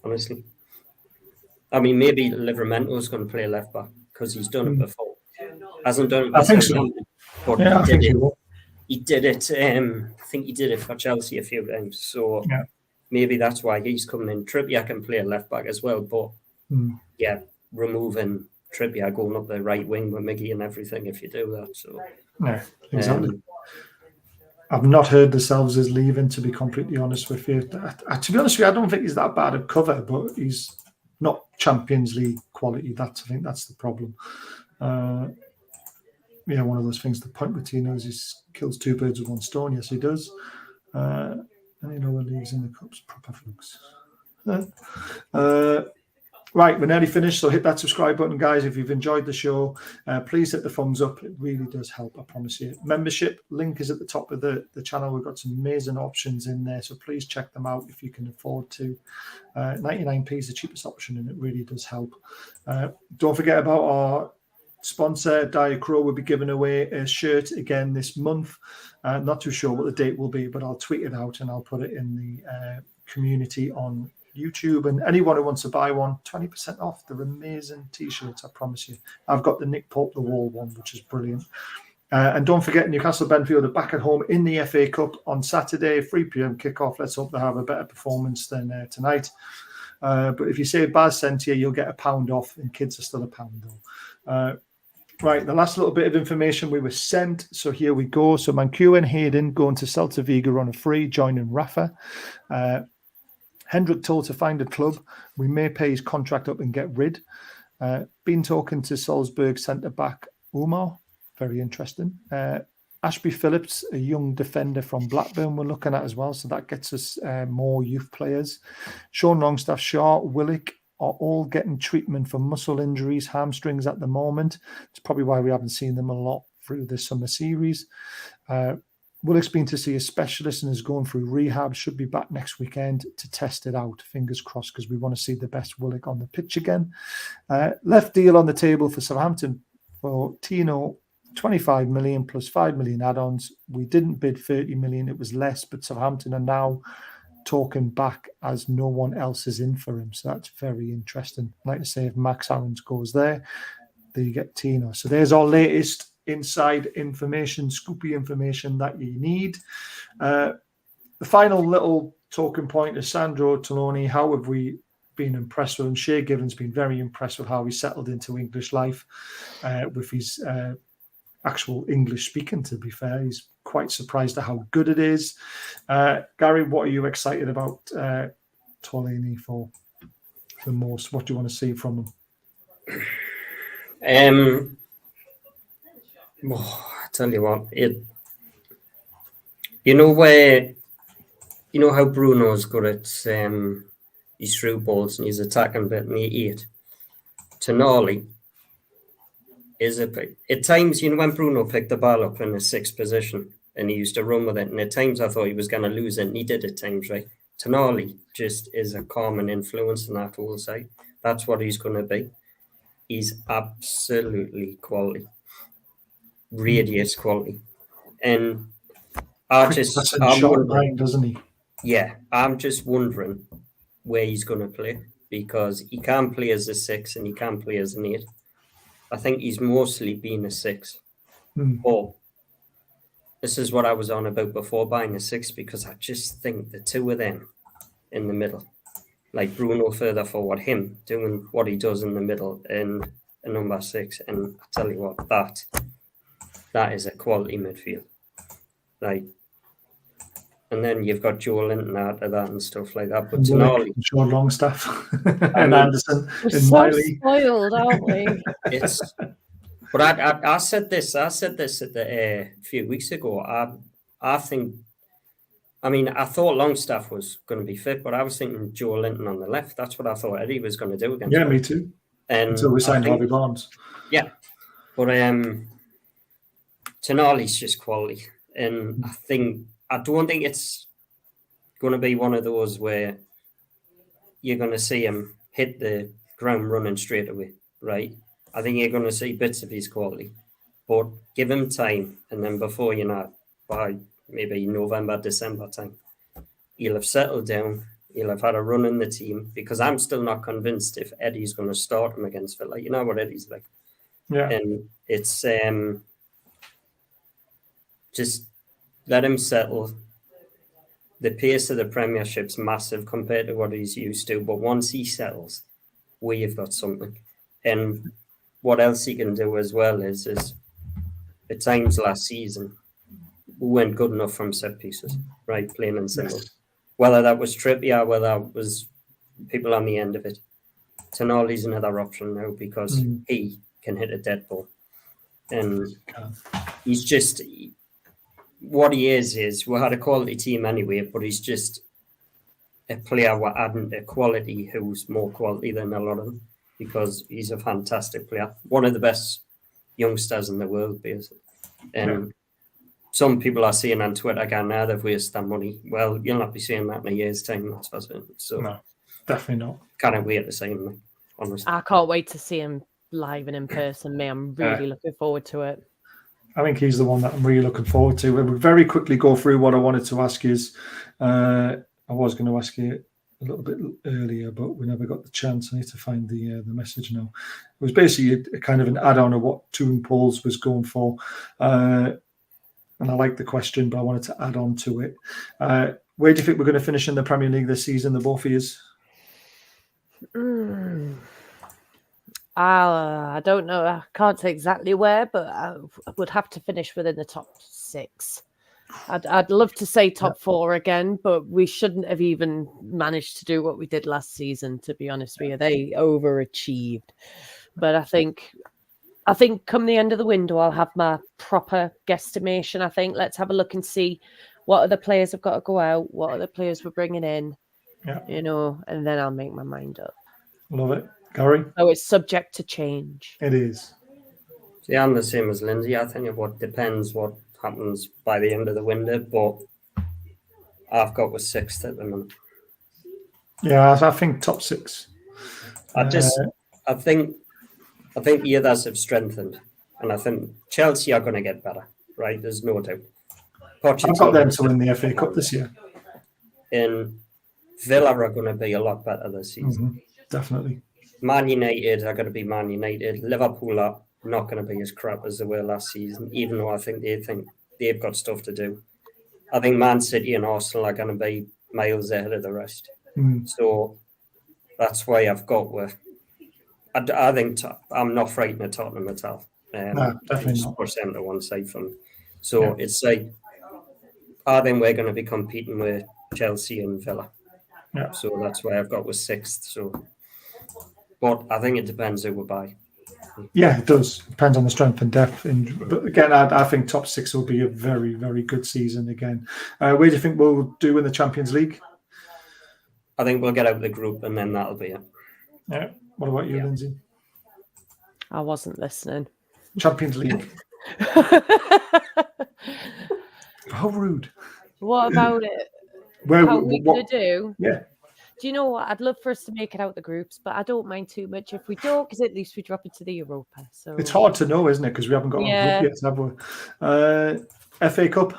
Honestly. I mean, maybe Livermento's going to play left back because he's done it before. Hasn't done it before. I think so. But yeah, he did it. I think he did it for Chelsea a few times. So maybe that's why he's coming in. Trippier can play left back as well. But removing Trippier, going up the right wing with Miggy and everything if you do that. So yeah, exactly. I've not heard the Selves is leaving, to be completely honest with you. To be honest with you, I don't think he's that bad at cover, but he's not Champions League quality. I think that's the problem. One of those things. The point with Tino is he kills 2 birds with 1 stone. Yes, he does. And leaves in the cups, proper flukes. Right, we're nearly finished, so hit that subscribe button, guys. If you've enjoyed the show, please hit the thumbs up. It really does help, I promise you. Membership link is at the top of the channel. We've got some amazing options in there, so please check them out if you can afford to. 99p is the cheapest option, and it really does help. Don't forget about our sponsor, Dire Crow. Will be giving away a shirt again this month. Not too sure what the date will be, but I'll tweet it out and I'll put it in the community on YouTube, and anyone who wants to buy one, 20% off. They're amazing t-shirts, I promise you. I've got the Nick Pope the Wall one, which is brilliant. And don't forget, Newcastle Benfield are back at home in the FA Cup on Saturday, 3 p.m. kickoff. Let's hope they have a better performance than tonight. But if you say Baz sent you, you'll get £1 off, and kids are still £1 though. Right, the last little bit of information we were sent. So here we go. So Mancu and Hayden going to Celta Vigo on a free, joining Rafa. Hendrik told to find a club. We may pay his contract up and get rid. Been talking to Salzburg centre-back Umar. Very interesting. Ashby Phillips, a young defender from Blackburn, we're looking at as well. So that gets us more youth players. Sean Longstaff, Shaw, Willick are all getting treatment for muscle injuries, hamstrings at the moment. It's probably why we haven't seen them a lot through the summer series. Willick's been to see a specialist and is going through rehab. Should be back next weekend to test it out. Fingers crossed, because we want to see the best Willick on the pitch again. Left deal on the table for Southampton for Tino, 25 million plus 5 million add-ons. We didn't bid 30 million. It was less, but Southampton are now talking back as no one else is in for him. So that's very interesting. I'd like to say if Max Aarons goes there. there you get Tino. So there's our latest inside information, scoopy information that you need. The final little talking point is Sandro Tononi. How have we been impressed with him? Shea Given's been very impressed with how he settled into English life with his actual English speaking, to be fair. He's quite surprised at how good it is. Gary, what are you excited about Tolini for the most? What do you want to see from him? I tell you what, you know how Bruno's good at his through balls and he's attacking bit and he ate. Tonali is at times, when Bruno picked the ball up in the 6th position and he used to run with it, and at times I thought he was going to lose it, and he did at times, right? Tonali just is a calming influence in that whole side. That's what he's going to be. He's absolutely quality. Radius quality. And I'm wondering, doesn't he? Yeah, I'm just wondering where he's going to play, because he can't play as a 6 and he can't play as an 8. I think he's mostly been a 6. But this is what I was on about before buying a 6, because I just think the two of them in the middle, like Bruno further forward, him doing what he does in the middle, and a number 6. And I tell you what, that is a quality midfield. Like, and then you've got Joe Linton out of that and stuff like that. But Tonali, Sean Longstaff and Anderson We're and so Miley. spoiled, aren't we? But I said this at a few weeks ago. I think, I thought Longstaff was going to be fit, but I was thinking Joe Linton on the left. That's what I thought Eddie was going to do against. Yeah, me too. And until we signed Harvey Barnes. Yeah, but Tonali's just quality, and I don't think it's going to be one of those where you're going to see him hit the ground running straight away, right? I think you're going to see bits of his quality, but give him time, and then before you know, by maybe November, December time, he'll have settled down. He'll have had a run in the team, because I'm still not convinced if Eddie's going to start him against Villa. You know what Eddie's like. Yeah. And it's just let him settle. The pace of the Premiership's massive compared to what he's used to, but once he settles, we've got something. And what else he can do as well is at times last season, we weren't good enough from set pieces, right? Plain and simple. Yes. Whether that was Trippier, whether that was people on the end of it. Tonali's another option now, because he can hit a dead ball. And he's just, what he is we had a quality team anyway, but he's just a player we're adding a quality who's more quality than a lot of them, because he's a fantastic player. One of the best youngsters in the world, basically. And some people are saying on Twitter, again, now they've wasted their money. Well, you'll not be saying that in a year's time, that's for certain. So No, definitely not. Can't wait to see him, honestly. I can't wait to see him live and in person. Me, I'm really looking forward to it. I think he's the one that I'm really looking forward to. We'll very quickly go through what I wanted to ask you. I was going to ask you a little bit earlier, but we never got the chance. I need to find the message now. It was basically a kind of an add-on of what Toon Pauls was going for. And I like the question, but I wanted to add on to it. Where do you think we're going to finish in the Premier League this season, the both of yous? I don't know. I can't say exactly where, but I would have to finish within the top 6. I'd love to say top 4 again, but we shouldn't have even managed to do what we did last season, to be honest with you. They overachieved. But I think come the end of the window, I'll have my proper guesstimation. I think let's have a look and see what other players have got to go out, what other players we're bringing in, and then I'll make my mind up. Love it. Gary? So it's subject to change. It is. Yeah, I'm the same as Lindsay. I think it depends what happens by the end of the window, but I've got with 6th at the minute. Yeah, I think top 6. I think the others have strengthened, and I think Chelsea are going to get better, right? There's no doubt. I've got them to win the FA Cup this year. And Villa are going to be a lot better this season. Definitely. Man United are going to be Man United. Liverpool are not going to be as crap as they were last season, even though I think they've got stuff to do. I think Man City and Arsenal are going to be miles ahead of the rest. So that's why I've got with. I think I'm not frightened of Tottenham at all. No, definitely not. Push them to one side for me. So it's like, I think we're going to be competing with Chelsea and Villa. Yeah. So that's why I've got with 6th. So, but I think it depends who we buy. Yeah, it does. Depends on the strength and depth. But again, I think top 6 will be a very, very good season again. Where do you think we'll do in the Champions League? I think we'll get out of the group and then that'll be it. Yeah. What about you, Lindsay? I wasn't listening. Champions League. How rude. What about it? Where, How are we going to do? Yeah. Do you know what? I'd love for us to make it out the groups, but I don't mind too much if we don't, because at least we drop into the Europa. So It's hard to know, isn't it? Because we haven't got a group yet, have we? FA Cup.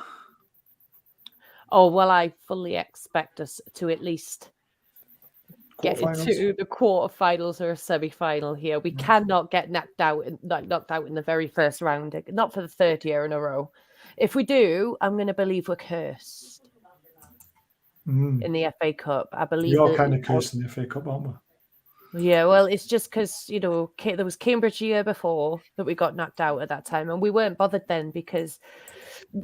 Oh, well, I fully expect us to at least get Quarterfinals? into the quarterfinals or a semi-final here. We cannot get knocked out in the very first round, not for the 3rd year in a row. If we do, I'm going to believe we're cursed in the FA Cup. I believe You're kind of cursed in the FA Cup, aren't we? Yeah, well, it's just because, you know, there was Cambridge the year before that we got knocked out at that time, and we weren't bothered then because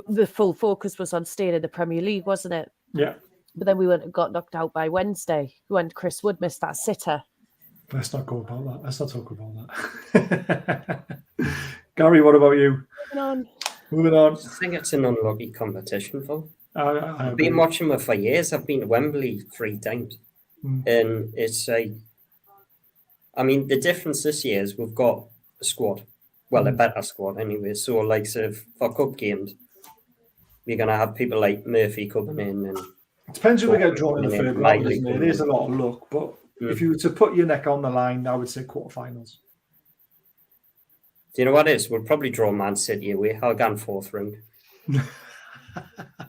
the full focus was on staying in the Premier League, wasn't it? Yeah. But then we got knocked out by Wednesday when Chris Wood missed that sitter. Let's not go about that. Let's not talk about that. Gary, what about you? Moving on. I think it's an unlucky competition, Phil. I've been watching it for years. I've been to Wembley 3 times. And it's like, I mean, the difference this year is we've got a squad. Well, a better squad anyway. So, like, sort of, for cup games, we're going to have people like Murphy coming in. And it depends who we get drawn in the 3rd round, Miley isn't it? It is a lot of luck. But if you were to put your neck on the line, I would say quarterfinals. Do you know what it is? We'll probably draw Man City away. I'll go in 4th round.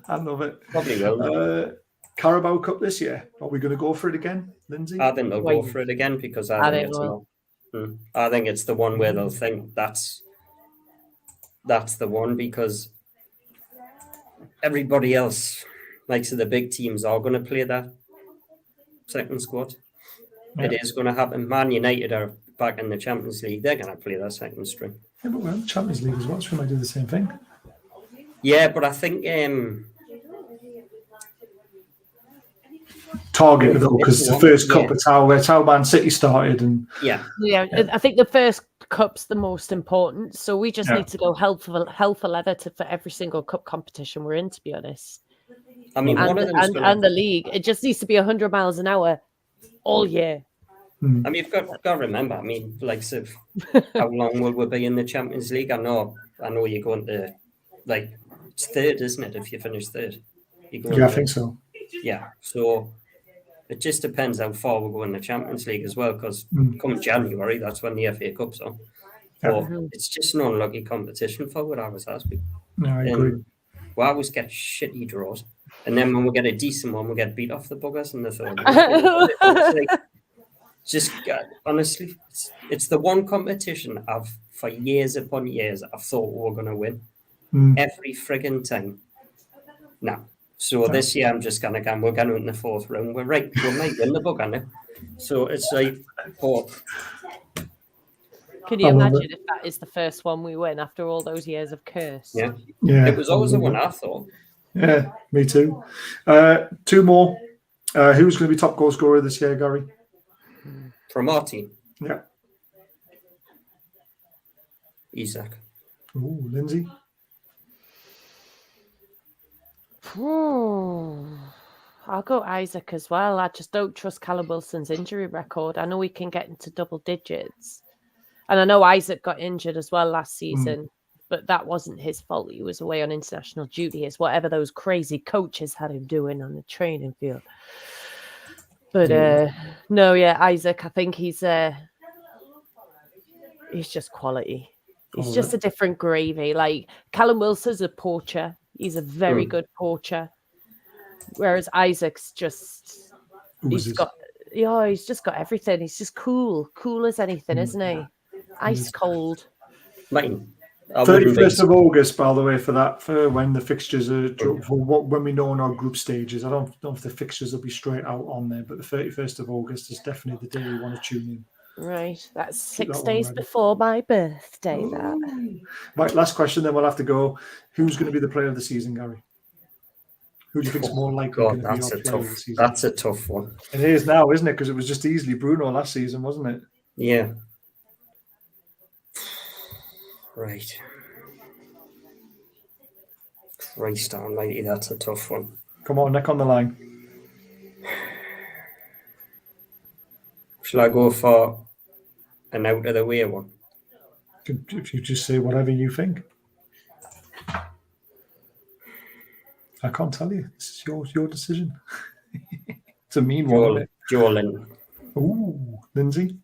I love it. Probably will. Carabao Cup this year. Are we going to go for it again, Lindsay? I think they'll go for it again because I think it's the one where they'll think that's the one, because everybody else, like so the big teams, are going to play that second squad. Yeah. It is going to happen. Man United are back in the Champions League. They're going to play their second string. Yeah, but we're in the Champions League as well, so we might do the same thing. Yeah, but I think target though, because the first cup, it's how Man City started, and I think the first cup's the most important. So we just need to go hell for leather for every single cup competition we're in. To be honest, I mean, and the league, it just needs to be 100 miles an hour all year. I mean, you've got to remember. I mean, like, so how long will we be in the Champions League? I know you're going to, like, it's 3rd, isn't it? If you finish 3rd, I think so. Yeah, so it just depends how far we'll go in the Champions League as well, because come January, that's when the FA Cup's on. But it's just an unlucky competition for what I was asking. No, I agree. We always get shitty draws, and then when we get a decent one, we get beat off the buggers in the 3rd. Just honestly, it's the one competition for years upon years, I've thought we were going to win every frigging time. No. So this year, I'm just going to go, we're going in the 4th round. We might win the bugger now. So it's like, can you imagine if that is the first one we win after all those years of curse? Yeah. It was always the one I thought. Yeah, me too. 2 more. Who's going to be top goal scorer this year, Gary? From our team. Yeah. Isak. Ooh, Lindsay. I'll go Isaac as well. I just don't trust Callum Wilson's injury record. I know he can get into double digits. And I know Isaac got injured as well last season, but that wasn't his fault. He was away on international duty. It's whatever those crazy coaches had him doing on the training field. But Isaac, I think he's just quality. He's just a different gravy. Like Callum Wilson's a poacher. He's a very good poacher. Whereas Isaac's just yeah, he's just got everything. He's just cool as anything, isn't he? Ice cold. Mine. I wouldn't be 31st of August, by the way, for when the fixtures are when we know in our group stages. I don't know if the fixtures will be straight out on there, but the 31st of August is definitely the day you want to tune in. Right, that's Keep 6 that one days ready. before my birthday. That. Ooh. Right, last question, then we'll have to go. Who's going to be the player of the season, Gary? Who do you think is more likely God, going to be that's our a player of tough. the season? That's a tough one. It is now, isn't it? Because it was just easily Bruno last season, wasn't it? Yeah. Right. Christ almighty, that's a tough one. Come on, neck on the line. Shall I go for an out of the way one? If you just say whatever you think. I can't tell you. This is your decision. It's a mean one, isn't it? Joel. Ooh, Lindsay.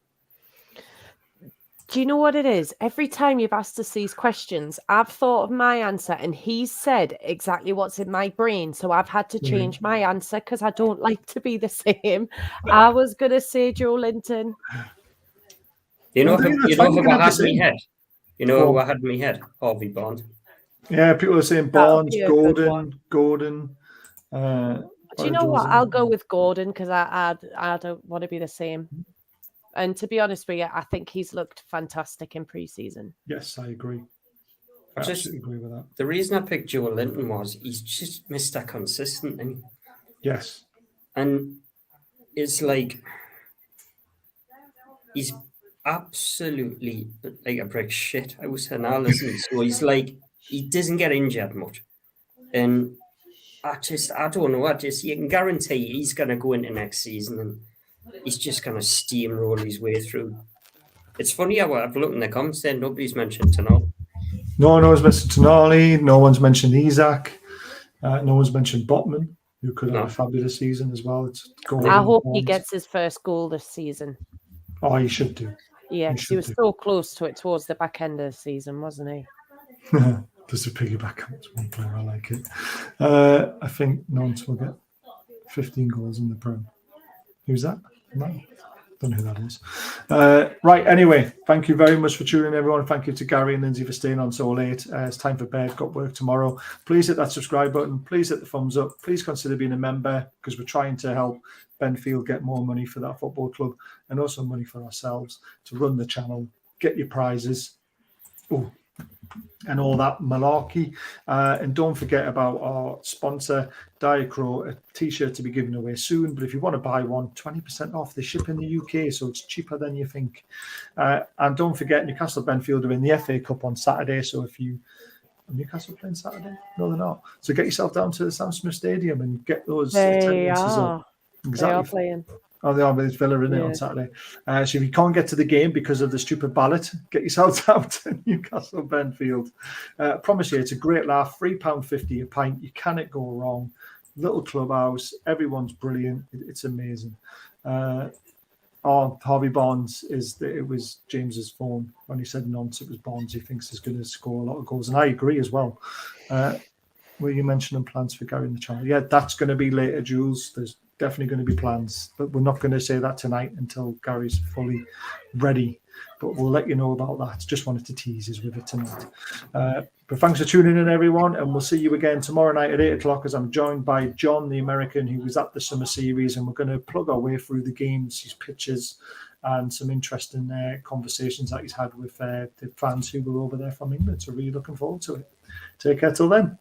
Do you know what it is? Every time you've asked us these questions, I've thought of my answer and he's said exactly what's in my brain. So I've had to change my answer because I don't like to be the same. I was going to say Joe Linton. You know Well, who that's fine, you who can I have had the in same. my head? You know who I had in my head? Harvey Bond. Yeah, people are saying That'll Barnes, be a good one. Gordon. Do you know what? I'll go with Gordon because I don't want to be the same. And to be honest with you, I think he's looked fantastic in pre-season. Yes, I agree. I just absolutely agree with that. The reason I picked Joe Linton was he's just Mr. Consistent. And Yes. And it's like he's absolutely like a brick shit house analysis. So he's like he doesn't get injured much. And I don't know. You can guarantee he's gonna go into next season and he's just gonna steamroll his way through. It's funny how I've looked in the comments there, nobody's mentioned Tino. No one's mentioned Tonali, no one's mentioned Isaac, no one's mentioned Botman, who could have a fabulous season as well. I hope he gets his first goal this season. Oh, he should do. Yeah, because he was so close to it towards the back end of the season, wasn't he? Just a piggyback on one player, I like it. I think Nantes will get 15 goals in the Prem. Who's that? No. Don't know who that is. Right, anyway, thank you very much for tuning in, everyone. Thank you to Gary and Lindsay for staying on so late. It's time for bed, got work tomorrow. Please hit that subscribe button. Please hit the thumbs up. Please consider being a member because we're trying to help Benfield get more money for that football club and also money for ourselves to run the channel, get your prizes. Oh, and all that malarkey. And don't forget about our sponsor, Diacro, a t-shirt to be given away soon. But if you want to buy one, 20% off. They ship in the UK, so it's cheaper than you think. And don't forget, Newcastle Benfield are in the FA Cup on Saturday. So if you... Newcastle playing Saturday? No, they're not. So get yourself down to the Sam Smith Stadium and get those attendances up. Exactly. They are playing. Oh, they are, but it's Villa, isn't it, on Saturday? So if you can't get to the game because of the stupid ballot, get yourself down to Newcastle Benfield. I promise you, it's a great laugh. £3.50 a pint. You cannot go wrong. Little clubhouse. Everyone's brilliant. It's amazing. Harvey Barnes it was James's phone when he said nonce. It was Barnes. He thinks he's going to score a lot of goals, and I agree as well. Were you mentioning plans for Gary in the channel? Yeah, that's going to be later, Jules. There's definitely going to be plans, but we're not going to say that tonight until Gary's fully ready. But we'll let you know about that. Just wanted to tease us with it tonight. But thanks for tuning in, everyone, and we'll see you again tomorrow night at 8 o'clock as I'm joined by John, the American, who was at the summer series, and we're going to plug our way through the games, his pitches, and some interesting conversations that he's had with the fans who were over there from England. So really looking forward to it. Take care till then.